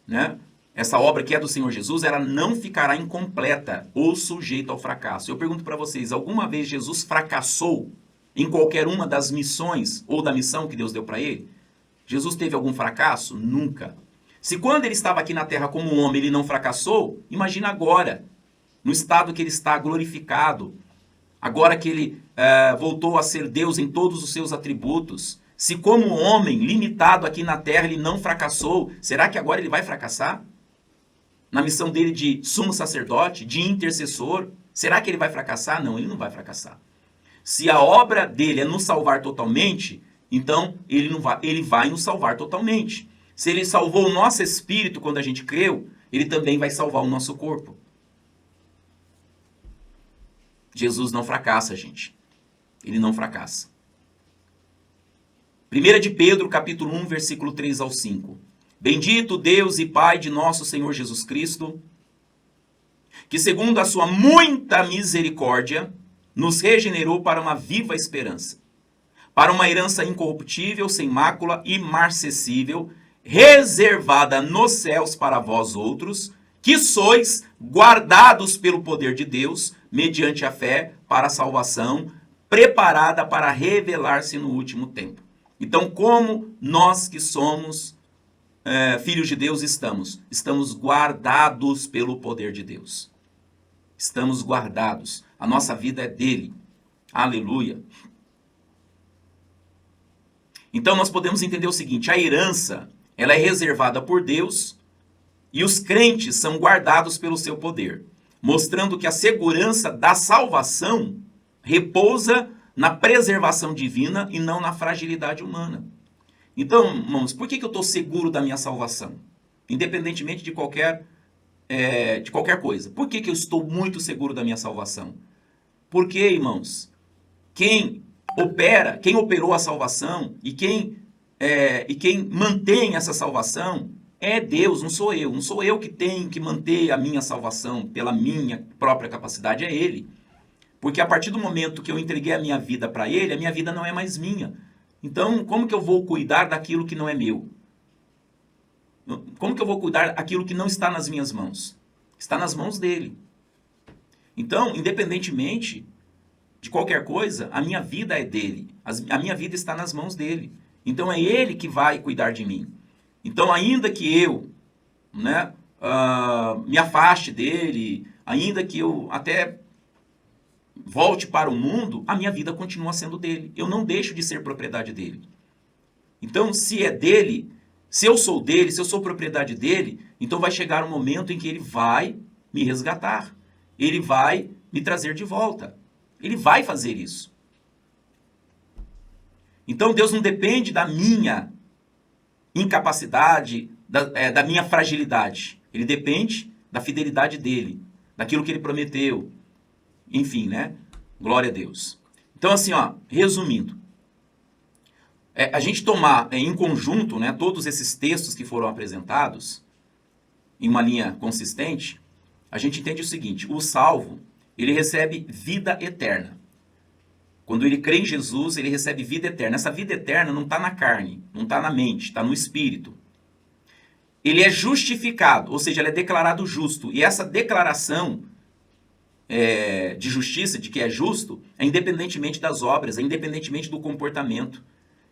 né? Essa obra que é do Senhor Jesus, ela não ficará incompleta ou sujeita ao fracasso. Eu pergunto para vocês, alguma vez Jesus fracassou em qualquer uma das missões ou da missão que Deus deu para ele? Jesus teve algum fracasso? Nunca. Se quando ele estava aqui na terra como um homem ele não fracassou, imagina agora, no estado que ele está glorificado, agora que ele voltou a ser Deus em todos os seus atributos, Se como homem limitado aqui na terra ele não fracassou, será que agora ele vai fracassar? Na missão dele de sumo sacerdote, de intercessor, será que ele vai fracassar? Não, ele não vai fracassar. Se a obra dele é nos salvar totalmente, então ele vai nos salvar totalmente. Se ele salvou o nosso espírito quando a gente creu, ele também vai salvar o nosso corpo. Jesus não fracassa, gente. Ele não fracassa. 1 de Pedro, capítulo 1, versículo 3 ao 5. Bendito Deus e Pai de nosso Senhor Jesus Cristo, que segundo a sua muita misericórdia, nos regenerou para uma viva esperança, para uma herança incorruptível, sem mácula, imarcessível, reservada nos céus para vós outros, que sois guardados pelo poder de Deus, mediante a fé, para a salvação, preparada para revelar-se no último tempo. Então, como nós que somos filhos de Deus estamos guardados pelo poder de Deus. Estamos guardados. A nossa vida é dele. Aleluia. Então nós podemos entender o seguinte: a herança, ela é reservada por Deus e os crentes são guardados pelo seu poder, mostrando que a segurança da salvação repousa na preservação divina e não na fragilidade humana. Então, irmãos, por que eu estou seguro da minha salvação? Independentemente de qualquer coisa. Por que eu estou muito seguro da minha salvação? Porque, irmãos, quem operou a salvação e quem mantém essa salvação é Deus, não sou eu. Não sou eu que tenho que manter a minha salvação pela minha própria capacidade, é Ele. Porque a partir do momento que eu entreguei a minha vida para Ele, a minha vida não é mais minha. Então, como que eu vou cuidar daquilo que não é meu? Como que eu vou cuidar daquilo que não está nas minhas mãos? Está nas mãos dele. Então, independentemente de qualquer coisa, a minha vida é dele. A minha vida está nas mãos dele. Então, é ele que vai cuidar de mim. Então, ainda que eu me afaste dele, ainda que eu até volte para o mundo, a minha vida continua sendo dele. Eu não deixo de ser propriedade dele. Então, se é dele, se eu sou dele, se eu sou propriedade dele, então vai chegar um momento em que ele vai me resgatar. Ele vai me trazer de volta. Ele vai fazer isso. Então, Deus não depende da minha incapacidade, da minha fragilidade. Ele depende da fidelidade dele, daquilo que ele prometeu. Enfim, né? Glória a Deus. Então, assim, resumindo, a gente tomar em conjunto, né, todos esses textos que foram apresentados, em uma linha consistente, a gente entende o seguinte: o salvo, ele recebe vida eterna. Quando ele crê em Jesus, ele recebe vida eterna. Essa vida eterna não está na carne, não está na mente, está no espírito. Ele é justificado, ou seja, ele é declarado justo. E essa declaração de justiça, de que é justo, é independentemente das obras, é independentemente do comportamento.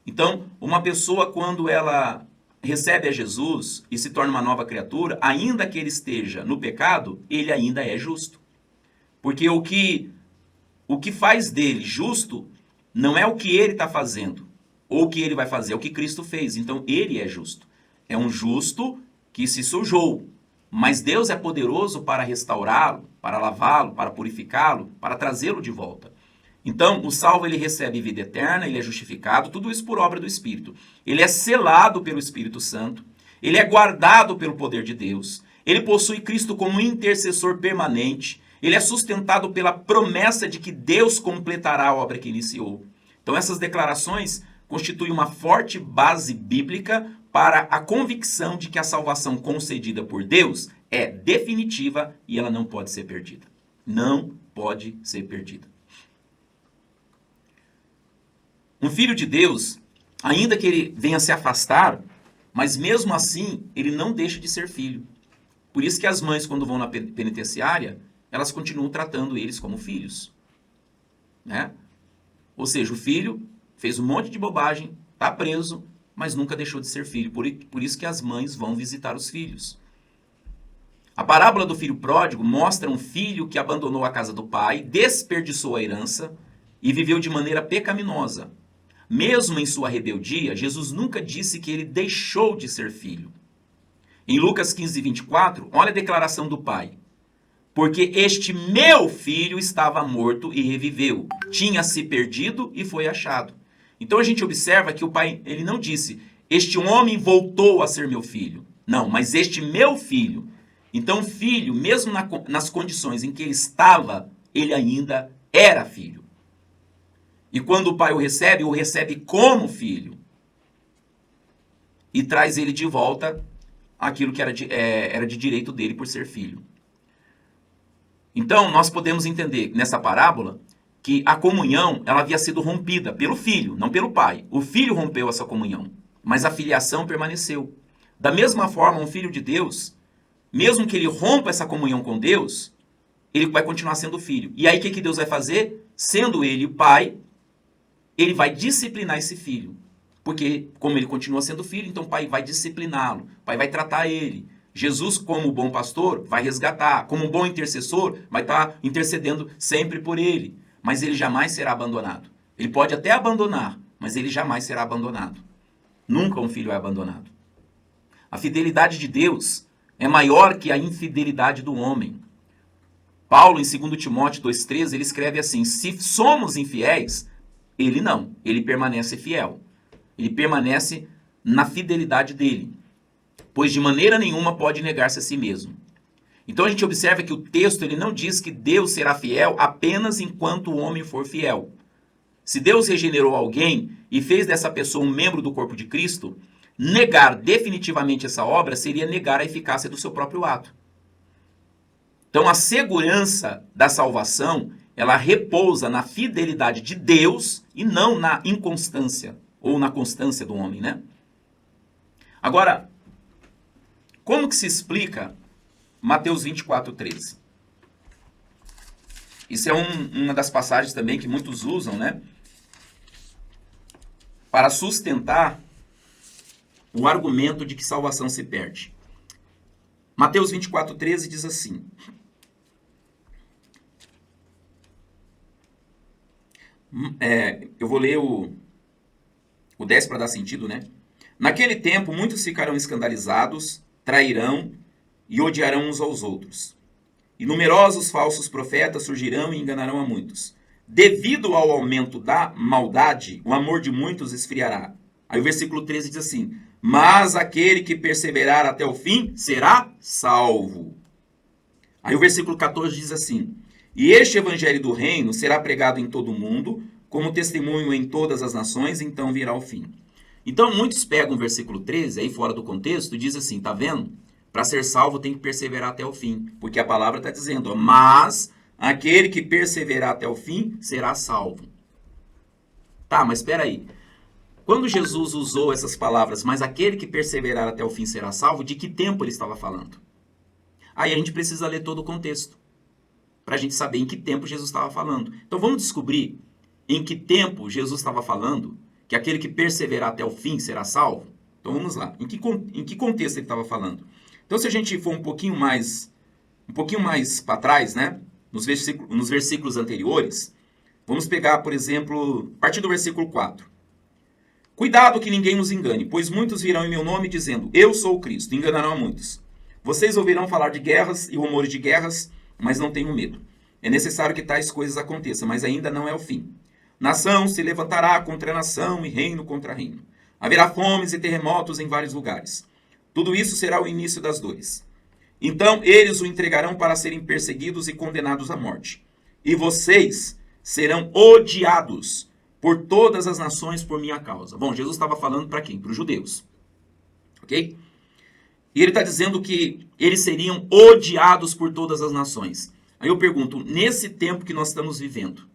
Então, uma pessoa, quando ela recebe a Jesus e se torna uma nova criatura, ainda que ele esteja no pecado, ele ainda é justo. Porque o que faz dele justo não é o que ele está fazendo, ou o que ele vai fazer, é o que Cristo fez. Então, ele é justo. É um justo que se sujou. Mas Deus é poderoso para restaurá-lo, para lavá-lo, para purificá-lo, para trazê-lo de volta. Então, o salvo, ele recebe vida eterna, ele é justificado, tudo isso por obra do Espírito. Ele é selado pelo Espírito Santo, ele é guardado pelo poder de Deus, ele possui Cristo como intercessor permanente, ele é sustentado pela promessa de que Deus completará a obra que iniciou. Então, essas declarações constituem uma forte base bíblica para a convicção de que a salvação concedida por Deus é definitiva e ela não pode ser perdida. Não pode ser perdida. Um filho de Deus, ainda que ele venha se afastar, mas mesmo assim, ele não deixa de ser filho. Por isso que as mães, quando vão na penitenciária, elas continuam tratando eles como filhos. Né? Ou seja, o filho fez um monte de bobagem, está preso, mas nunca deixou de ser filho. Por isso que as mães vão visitar os filhos. A parábola do filho pródigo mostra um filho que abandonou a casa do pai, desperdiçou a herança e viveu de maneira pecaminosa. Mesmo em sua rebeldia, Jesus nunca disse que ele deixou de ser filho. Em Lucas 15, 24, olha a declaração do Pai. Porque este meu filho estava morto e reviveu, tinha se perdido e foi achado. Então a gente observa que o Pai, ele não disse, este homem voltou a ser meu filho. Não, mas este meu filho. Então, filho, mesmo nas condições em que ele estava, ele ainda era filho. E quando o pai o recebe como filho. E traz ele de volta aquilo que era de direito dele por ser filho. Então, nós podemos entender nessa parábola que a comunhão ela havia sido rompida pelo filho, não pelo pai. O filho rompeu essa comunhão, mas a filiação permaneceu. Da mesma forma, um filho de Deus, mesmo que ele rompa essa comunhão com Deus, ele vai continuar sendo filho. E aí o que Deus vai fazer? Sendo ele o pai, ele vai disciplinar esse filho. Porque como ele continua sendo filho, então o pai vai discipliná-lo, o pai vai tratar ele. Jesus, como bom pastor, vai resgatar. Como um bom intercessor, vai estar intercedendo sempre por ele. Mas ele jamais será abandonado. Ele pode até abandonar, mas ele jamais será abandonado. Nunca um filho é abandonado. A fidelidade de Deus é maior que a infidelidade do homem. Paulo, em 2 Timóteo 2,13, ele escreve assim, se somos infiéis, ele não, ele permanece fiel. Ele permanece na fidelidade dele, pois de maneira nenhuma pode negar-se a si mesmo. Então a gente observa que o texto ele não diz que Deus será fiel apenas enquanto o homem for fiel. Se Deus regenerou alguém e fez dessa pessoa um membro do corpo de Cristo, negar definitivamente essa obra seria negar a eficácia do seu próprio ato. Então a segurança da salvação, ela repousa na fidelidade de Deus e não na inconstância ou na constância do homem, né? Agora, como que se explica Mateus 24:13? Isso é uma das passagens também que muitos usam, né? Para sustentar o argumento de que salvação se perde. Mateus 24:13 diz assim. Eu vou ler o 10 para dar sentido, né? Naquele tempo, muitos ficarão escandalizados, trairão e odiarão uns aos outros. E numerosos falsos profetas surgirão e enganarão a muitos. Devido ao aumento da maldade, o amor de muitos esfriará. Aí o versículo 13 diz assim, mas aquele que perseverar até o fim será salvo. Aí o versículo 14 diz assim, e este evangelho do reino será pregado em todo o mundo, como testemunho em todas as nações, então virá o fim. Então muitos pegam o versículo 13, aí fora do contexto, e dizem assim, tá vendo? Para ser salvo tem que perseverar até o fim, porque a palavra está dizendo, ó, mas aquele que perseverar até o fim será salvo. Tá, mas espera aí. Quando Jesus usou essas palavras, mas aquele que perseverar até o fim será salvo, de que tempo ele estava falando? Aí a gente precisa ler todo o contexto, para a gente saber em que tempo Jesus estava falando. Então vamos descobrir em que tempo Jesus estava falando que aquele que perseverar até o fim será salvo? Então vamos lá. Em que contexto ele estava falando? Então se a gente for um pouquinho mais para trás, né? Nos versículos anteriores, vamos pegar, por exemplo, a partir do versículo 4. Cuidado que ninguém nos engane, pois muitos virão em meu nome dizendo, eu sou o Cristo, e enganarão a muitos. Vocês ouvirão falar de guerras e rumores de guerras, mas não tenham medo. É necessário que tais coisas aconteçam, mas ainda não é o fim. Nação se levantará contra nação e reino contra reino. Haverá fomes e terremotos em vários lugares. Tudo isso será o início das dores. Então eles o entregarão para serem perseguidos e condenados à morte. E vocês serão odiados por todas as nações por minha causa. Bom, Jesus estava falando para quem? Para os judeus. Ok? E ele está dizendo que eles seriam odiados por todas as nações. Aí eu pergunto, nesse tempo que nós estamos vivendo,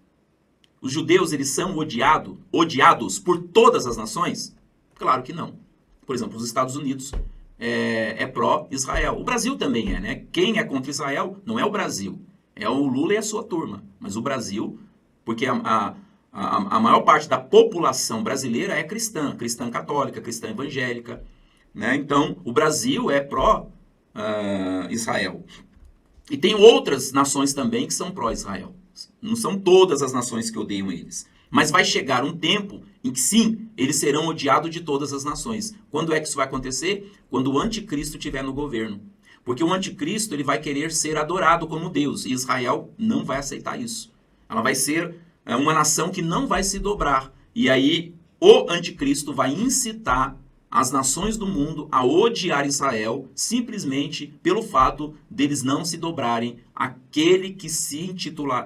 os judeus eles são odiados por todas as nações? Claro que não. Por exemplo, os Estados Unidos é pró-Israel. O Brasil também é, né? Quem é contra Israel não é o Brasil. É o Lula e a sua turma. Mas o Brasil, porque a maior parte da população brasileira é cristã católica, cristã evangélica, né? Então, o Brasil é pró-Israel. E tem outras nações também que são pró-Israel. Não são todas as nações que odeiam eles. Mas vai chegar um tempo em que sim, eles serão odiados de todas as nações. Quando é que isso vai acontecer? Quando o anticristo estiver no governo. Porque o anticristo ele vai querer ser adorado como Deus, e Israel não vai aceitar isso. Ela vai ser uma nação que não vai se dobrar. E aí o anticristo vai incitar as nações do mundo a odiar Israel simplesmente pelo fato deles não se dobrarem àquele que se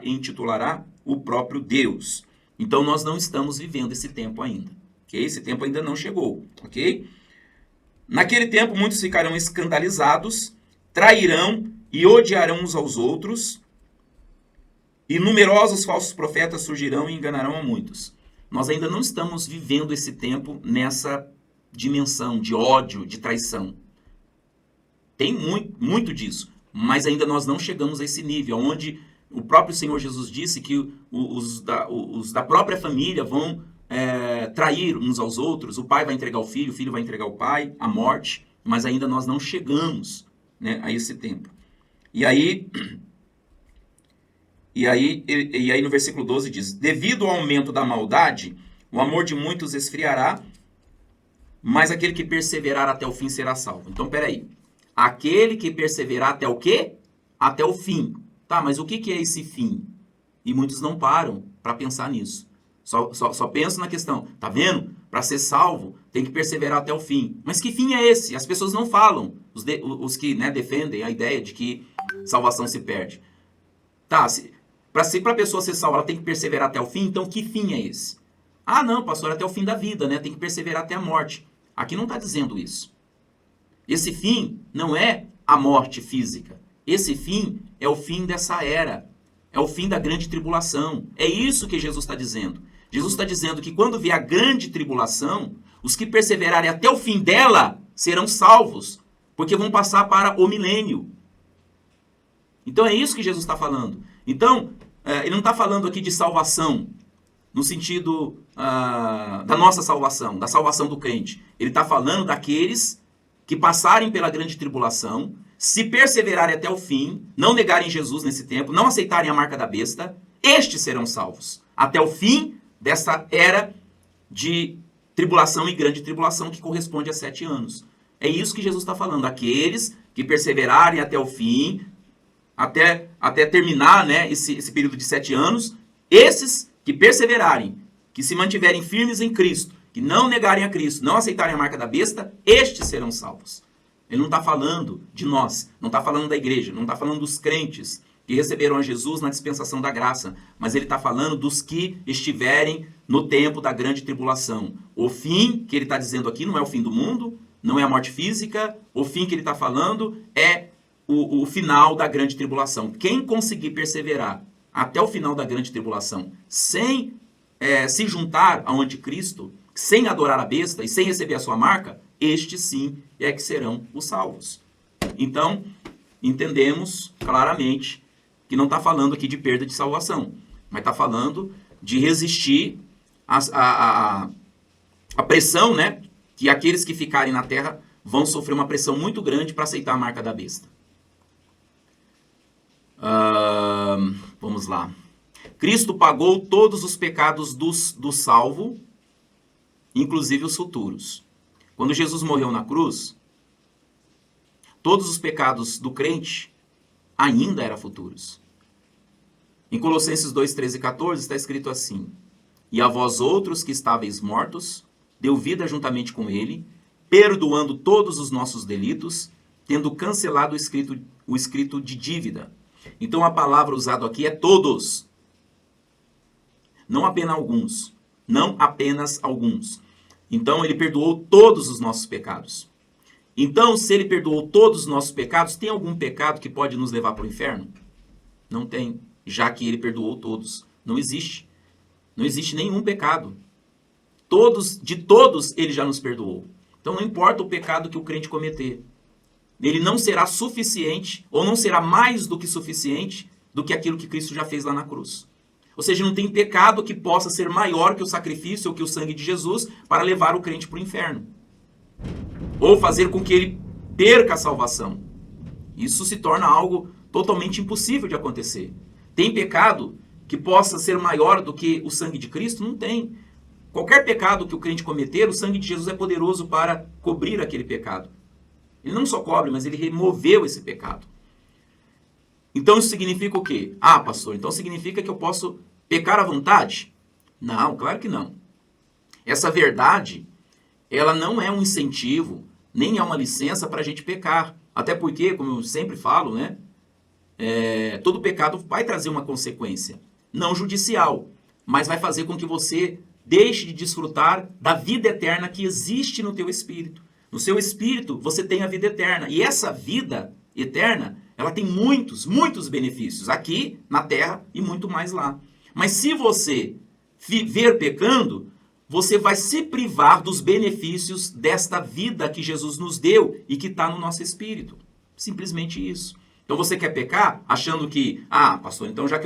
intitulará o próprio Deus. Então nós não estamos vivendo esse tempo ainda, ok? Esse tempo ainda não chegou, ok? Naquele tempo muitos ficarão escandalizados, trairão e odiarão uns aos outros, e numerosos falsos profetas surgirão e enganarão a muitos. Nós ainda não estamos vivendo esse tempo nessa dimensão de ódio, de traição. Tem muito disso, mas ainda nós não chegamos a esse nível, onde o próprio Senhor Jesus disse que os da própria família vão trair uns aos outros, o pai vai entregar o filho vai entregar o pai, a morte, mas ainda nós não chegamos, né, a esse tempo. E aí no versículo 12 diz: devido ao aumento da maldade, o amor de muitos esfriará, mas aquele que perseverar até o fim será salvo. Então, peraí. Aquele que perseverar até o quê? Até o fim. Tá, mas o que é esse fim? E muitos não param para pensar nisso. Só pensam na questão. Tá vendo? Para ser salvo, tem que perseverar até o fim. Mas que fim é esse? As pessoas não falam. Os que, né, defendem a ideia de que salvação se perde. Tá, para a pessoa ser salva, ela tem que perseverar até o fim. Então, que fim é esse? Ah, não, pastor, até o fim da vida, né? Tem que perseverar até a morte. Aqui não está dizendo isso. Esse fim não é a morte física. Esse fim é o fim dessa era. É o fim da grande tribulação. É isso que Jesus está dizendo. Jesus está dizendo que quando vier a grande tribulação, os que perseverarem até o fim dela serão salvos, porque vão passar para o milênio. Então é isso que Jesus está falando. Então, ele não está falando aqui de salvação, no sentido da nossa salvação, da salvação do crente. Ele está falando daqueles que passarem pela grande tribulação, se perseverarem até o fim, não negarem Jesus nesse tempo, não aceitarem a marca da besta, estes serão salvos. Até o fim dessa era de tribulação e grande tribulação que corresponde a 7 anos. É isso que Jesus está falando. Aqueles que perseverarem até o fim, até terminar, né, esse período de 7 anos, esses que perseverarem, que se mantiverem firmes em Cristo, que não negarem a Cristo, não aceitarem a marca da besta, estes serão salvos. Ele não está falando de nós, não está falando da igreja, não está falando dos crentes que receberam a Jesus na dispensação da graça, mas ele está falando dos que estiverem no tempo da grande tribulação. O fim que ele está dizendo aqui não é o fim do mundo, não é a morte física, o fim que ele está falando é o final da grande tribulação. Quem conseguir perseverar até o final da grande tribulação sem se juntar ao anticristo, sem adorar a besta e sem receber a sua marca, estes sim é que serão os salvos. Então, entendemos claramente que não está falando aqui de perda de salvação, mas está falando de resistir à pressão, né, que aqueles que ficarem na terra vão sofrer uma pressão muito grande para aceitar a marca da besta. Vamos lá. Cristo pagou todos os pecados do salvo, inclusive os futuros. Quando Jesus morreu na cruz, todos os pecados do crente ainda eram futuros. Em Colossenses 2, 13 e 14 está escrito assim: e a vós outros que estáveis mortos, deu vida juntamente com ele, perdoando todos os nossos delitos, tendo cancelado o escrito de dívida. Então a palavra usada aqui é todos. Não apenas alguns. Não apenas alguns. Então ele perdoou todos os nossos pecados. Então, se ele perdoou todos os nossos pecados, tem algum pecado que pode nos levar para o inferno? Não tem, já que ele perdoou todos. Não existe. Não existe nenhum pecado. De todos ele já nos perdoou. Então não importa o pecado que o crente cometer. Ele não será suficiente, ou não será mais do que suficiente, do que aquilo que Cristo já fez lá na cruz. Ou seja, não tem pecado que possa ser maior que o sacrifício ou que o sangue de Jesus para levar o crente para o inferno. Ou fazer com que ele perca a salvação. Isso se torna algo totalmente impossível de acontecer. Tem pecado que possa ser maior do que o sangue de Cristo? Não tem. Qualquer pecado que o crente cometer, o sangue de Jesus é poderoso para cobrir aquele pecado. Ele não só cobre, mas ele removeu esse pecado. Então isso significa o quê? Ah, pastor, então significa que eu posso pecar à vontade? Não, claro que não. Essa verdade, ela não é um incentivo, nem é uma licença para a gente pecar. Até porque, como eu sempre falo, né? Todo pecado vai trazer uma consequência. Não judicial, mas vai fazer com que você deixe de desfrutar da vida eterna que existe no teu espírito. No seu espírito, você tem a vida eterna. E essa vida eterna, ela tem muitos, muitos benefícios aqui na terra e muito mais lá. Mas se você viver pecando, você vai se privar dos benefícios desta vida que Jesus nos deu e que está no nosso espírito. Simplesmente isso. Então você quer pecar achando que, pastor, então já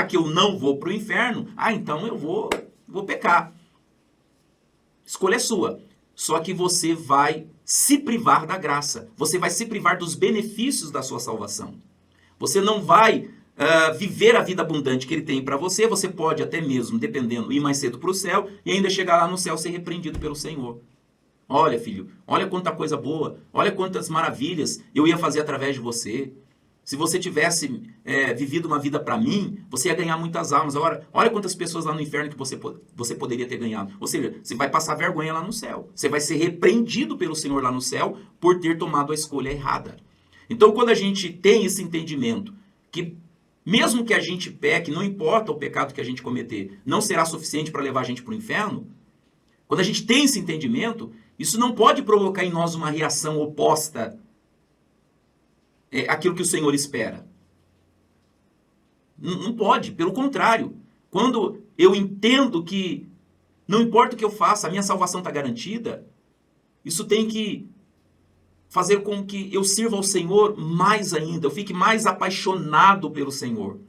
que eu não vou para o inferno, então eu vou pecar. Escolha é sua. Só que você vai se privar da graça. Você vai se privar dos benefícios da sua salvação. Você não vai viver a vida abundante que ele tem para você. Você pode até mesmo, dependendo, ir mais cedo para o céu e ainda chegar lá no céu ser repreendido pelo Senhor. Olha, filho, olha quanta coisa boa, olha quantas maravilhas eu ia fazer através de você. Se você tivesse vivido uma vida para mim, você ia ganhar muitas almas. Agora, olha quantas pessoas lá no inferno que você poderia ter ganhado. Ou seja, você vai passar vergonha lá no céu. Você vai ser repreendido pelo Senhor lá no céu por ter tomado a escolha errada. Então, quando a gente tem esse entendimento, que mesmo que a gente peque, não importa o pecado que a gente cometer, não será suficiente para levar a gente para o inferno, quando a gente tem esse entendimento, isso não pode provocar em nós uma reação oposta aquilo que o Senhor espera. Não pode, pelo contrário. Quando eu entendo que não importa o que eu faça, a minha salvação está garantida, isso tem que fazer com que eu sirva ao Senhor mais ainda, eu fique mais apaixonado pelo Senhor.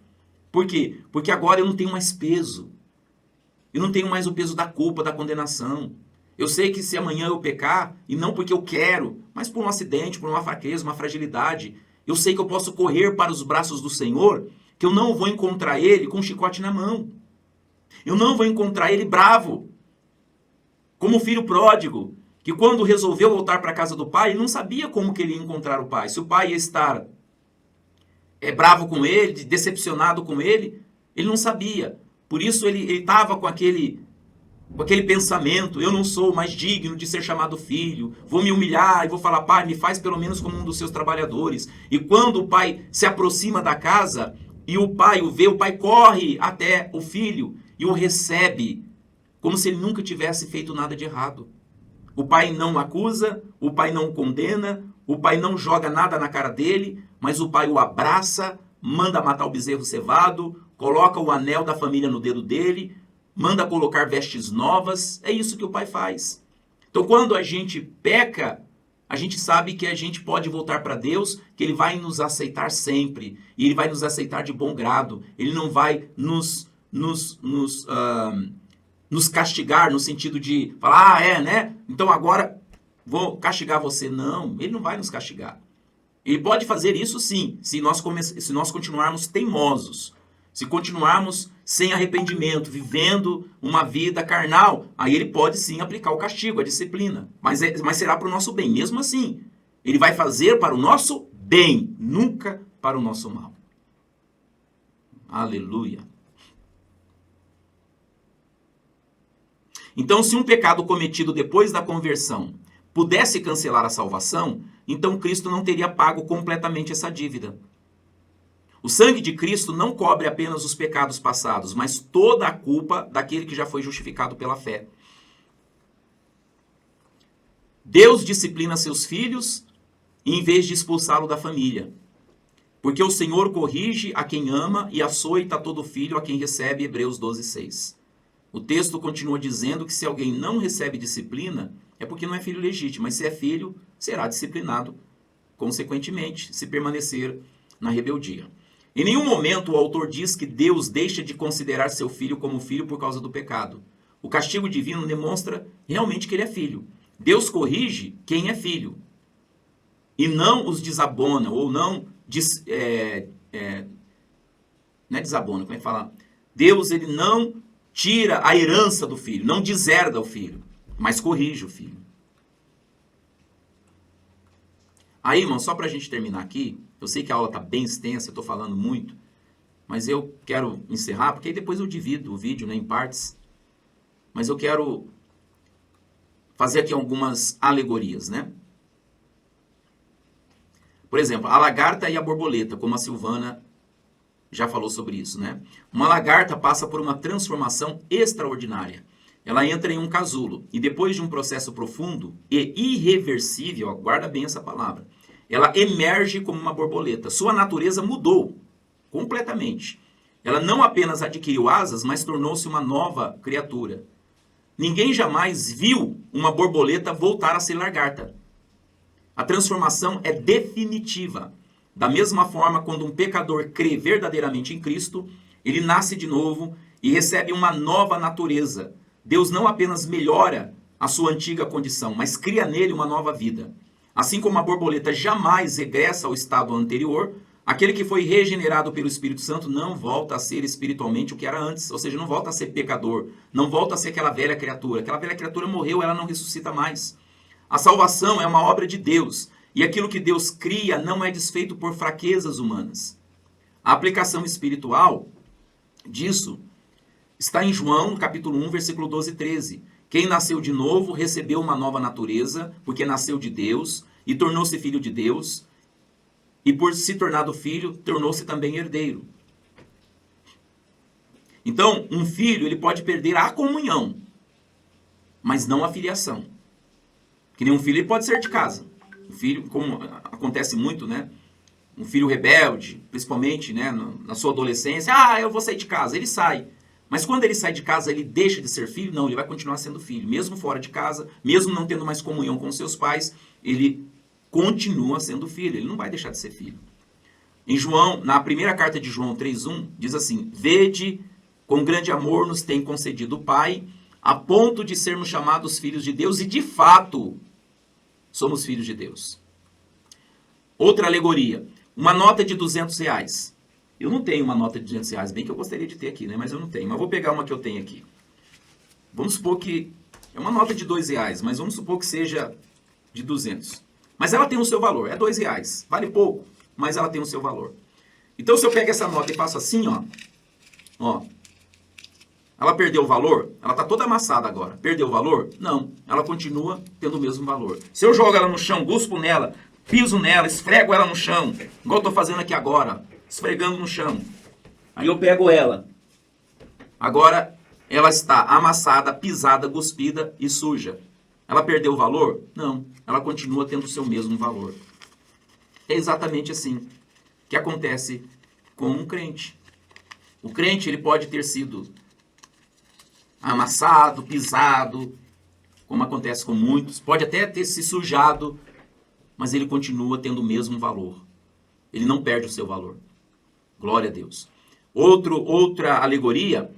Por quê? Porque agora eu não tenho mais peso. Eu não tenho mais o peso da culpa, da condenação. Eu sei que se amanhã eu pecar, e não porque eu quero, mas por um acidente, por uma fraqueza, uma fragilidade, eu sei que eu posso correr para os braços do Senhor, que eu não vou encontrar Ele com um chicote na mão. Eu não vou encontrar Ele bravo, como o filho pródigo, que quando resolveu voltar para a casa do pai, ele não sabia como que ele ia encontrar o pai. Se o pai ia estar bravo com ele, decepcionado com ele, ele não sabia. Por isso ele estava com aquele pensamento: eu não sou mais digno de ser chamado filho, vou me humilhar e vou falar: pai, me faz pelo menos como um dos seus trabalhadores. E quando o pai se aproxima da casa e o pai o vê, o pai corre até o filho e o recebe como se ele nunca tivesse feito nada de errado. O pai não acusa, o pai não condena, o pai não joga nada na cara dele, mas o pai o abraça, manda matar o bezerro cevado, coloca o anel da família no dedo dele, manda colocar vestes novas. É isso que o pai faz. Então, quando a gente peca, a gente sabe que a gente pode voltar para Deus, que Ele vai nos aceitar sempre. E Ele vai nos aceitar de bom grado. Ele não vai nos castigar no sentido de falar: né? Então agora vou castigar você. Não, Ele não vai nos castigar. Ele pode fazer isso sim, se nós continuarmos teimosos. Se continuarmos sem arrependimento, vivendo uma vida carnal, aí ele pode sim aplicar o castigo, a disciplina. Mas será para o nosso bem. Mesmo assim, ele vai fazer para o nosso bem, nunca para o nosso mal. Aleluia. Então, se um pecado cometido depois da conversão pudesse cancelar a salvação, então Cristo não teria pago completamente essa dívida. O sangue de Cristo não cobre apenas os pecados passados, mas toda a culpa daquele que já foi justificado pela fé. Deus disciplina seus filhos em vez de expulsá-lo da família. Porque o Senhor corrige a quem ama e açoita todo filho a quem recebe, Hebreus 12:6. O texto continua dizendo que se alguém não recebe disciplina, é porque não é filho legítimo, mas se é filho, será disciplinado, consequentemente, se permanecer na rebeldia. Em nenhum momento o autor diz que Deus deixa de considerar seu filho como filho por causa do pecado. O castigo divino demonstra realmente que ele é filho. Deus corrige quem é filho e não os desabona, ou não, não é desabona, como é que fala? Deus, ele não tira a herança do filho, não deserda o filho, mas corrige o filho. Aí, irmão, só para a gente terminar aqui, eu sei que a aula está bem extensa, eu estou falando muito, mas eu quero encerrar, porque aí depois eu divido o vídeo, né, em partes. Mas eu quero fazer aqui algumas alegorias, né? Por exemplo, a lagarta e a borboleta, como a Silvana já falou sobre isso, né? Uma lagarta passa por uma transformação extraordinária. Ela entra em um casulo e depois de um processo profundo e irreversível, ó, guarda bem essa palavra, ela emerge como uma borboleta. Sua natureza mudou completamente. Ela não apenas adquiriu asas, mas tornou-se uma nova criatura. Ninguém jamais viu uma borboleta voltar a ser lagarta. A transformação é definitiva. Da mesma forma, quando um pecador crê verdadeiramente em Cristo, ele nasce de novo e recebe uma nova natureza. Deus não apenas melhora a sua antiga condição, mas cria nele uma nova vida. Assim como a borboleta jamais regressa ao estado anterior, aquele que foi regenerado pelo Espírito Santo não volta a ser espiritualmente o que era antes, ou seja, não volta a ser pecador, não volta a ser aquela velha criatura. Aquela velha criatura morreu, ela não ressuscita mais. A salvação é uma obra de Deus, e aquilo que Deus cria não é desfeito por fraquezas humanas. A aplicação espiritual disso está em João, capítulo 1, versículo 12 e 13. Quem nasceu de novo recebeu uma nova natureza, porque nasceu de Deus e tornou-se filho de Deus, e por se tornado filho, tornou-se também herdeiro. Então, um filho ele pode perder a comunhão, mas não a filiação. Que nem um filho ele pode ser de casa. Um filho, como acontece muito, né? Um filho rebelde, principalmente, né, na sua adolescência, eu vou sair de casa. Ele sai. Mas quando ele sai de casa, ele deixa de ser filho? Não, ele vai continuar sendo filho. Mesmo fora de casa, mesmo não tendo mais comunhão com seus pais, ele continua sendo filho. Ele não vai deixar de ser filho. Em João, na primeira carta de João 3:1, diz assim: Vede, com grande amor nos tem concedido o Pai, a ponto de sermos chamados filhos de Deus, e de fato somos filhos de Deus. Outra alegoria, uma nota de R$200. Eu não tenho uma nota de R$200, bem que eu gostaria de ter aqui, né? Mas eu não tenho. Mas vou pegar uma que eu tenho aqui. Vamos supor que é uma nota de R$2, mas vamos supor que seja de 200. Mas ela tem o seu valor, é R$2. Vale pouco, mas ela tem o seu valor. Então se eu pego essa nota e faço assim, ó, ela perdeu o valor? Ela está toda amassada agora. Perdeu o valor? Não. Ela continua tendo o mesmo valor. Se eu jogo ela no chão, cuspo nela, piso nela, esfrego ela no chão, igual eu estou fazendo aqui agora, esfregando no chão. Aí eu pego ela. Agora ela está amassada, pisada, cuspida e suja. Ela perdeu o valor? Não. Ela continua tendo o seu mesmo valor. É exatamente assim que acontece com um crente. O crente ele pode ter sido amassado, pisado, como acontece com muitos, pode até ter se sujado, mas ele continua tendo o mesmo valor. Ele não perde o seu valor. Glória a Deus. Outra alegoria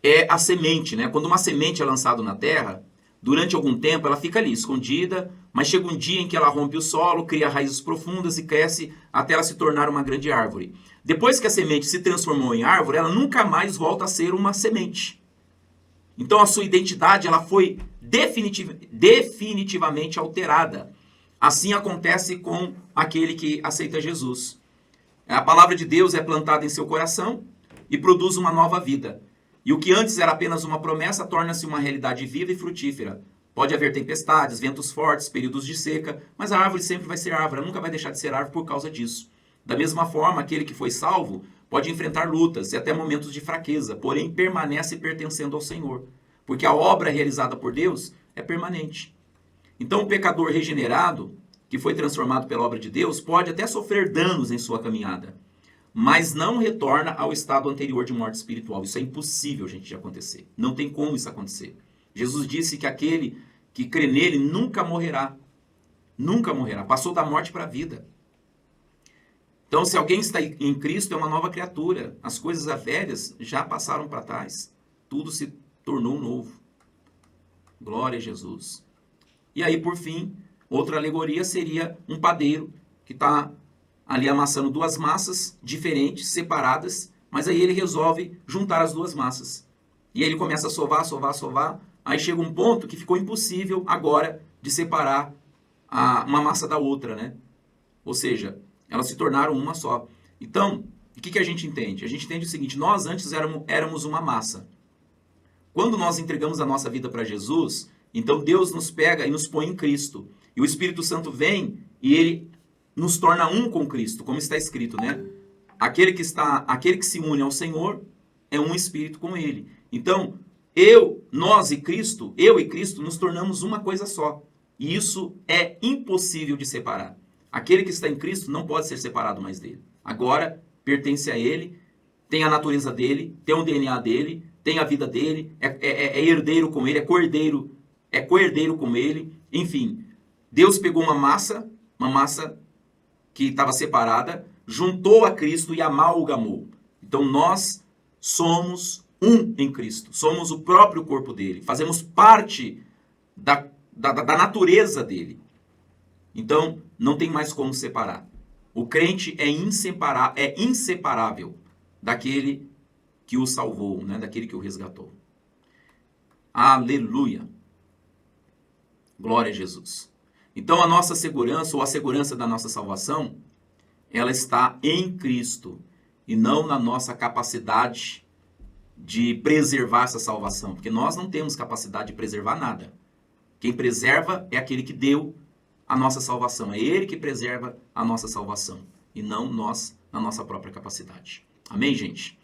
é a semente, né? Quando uma semente é lançada na terra, durante algum tempo ela fica ali, escondida, mas chega um dia em que ela rompe o solo, cria raízes profundas e cresce até ela se tornar uma grande árvore. Depois que a semente se transformou em árvore, ela nunca mais volta a ser uma semente. Então a sua identidade ela foi definitivamente alterada. Assim acontece com aquele que aceita Jesus. A palavra de Deus é plantada em seu coração e produz uma nova vida. E o que antes era apenas uma promessa torna-se uma realidade viva e frutífera. Pode haver tempestades, ventos fortes, períodos de seca, mas a árvore sempre vai ser árvore, ela nunca vai deixar de ser árvore por causa disso. Da mesma forma, aquele que foi salvo pode enfrentar lutas e até momentos de fraqueza, porém permanece pertencendo ao Senhor, porque a obra realizada por Deus é permanente. Então o pecador regenerado, que foi transformado pela obra de Deus, pode até sofrer danos em sua caminhada, mas não retorna ao estado anterior de morte espiritual. Isso é impossível, gente, de acontecer. Não tem como isso acontecer. Jesus disse que aquele que crê nele nunca morrerá. Nunca morrerá. Passou da morte para a vida. Então, se alguém está em Cristo, é uma nova criatura. As coisas velhas já passaram para trás. Tudo se tornou novo. Glória a Jesus. E aí, por fim, outra alegoria seria um padeiro que está ali amassando duas massas diferentes, separadas, Mas aí ele resolve juntar as duas massas. E aí ele começa a sovar, sovar, sovar. Aí chega um ponto que ficou impossível agora de separar uma massa da outra, né? Ou seja, elas se tornaram uma só. Então, o que a gente entende? A gente entende o seguinte: nós antes éramos uma massa. Quando nós entregamos a nossa vida para Jesus, então Deus nos pega e nos põe em Cristo. E o Espírito Santo vem e ele nos torna um com Cristo, como está escrito, né? Aquele que se une ao Senhor é um espírito com ele. Então, nós e Cristo, eu e Cristo nos tornamos uma coisa só. E isso é impossível de separar. Aquele que está em Cristo não pode ser separado mais dele. Agora pertence a ele, tem a natureza dele, tem o DNA dele, tem a vida dele, é herdeiro com ele, é co-herdeiro com ele. Enfim, Deus pegou uma massa que estava separada, juntou a Cristo e amalgamou. Então nós somos um em Cristo, somos o próprio corpo dele, fazemos parte da natureza dele. Então não tem mais como separar. O crente é inseparável daquele que o salvou, né? Daquele que o resgatou. Aleluia! Glória a Jesus. Então a nossa segurança, ou a segurança da nossa salvação, ela está em Cristo e não na nossa capacidade de preservar essa salvação, porque nós não temos capacidade de preservar nada. Quem preserva é aquele que deu a nossa salvação, é ele que preserva a nossa salvação e não nós na nossa própria capacidade. Amém, gente?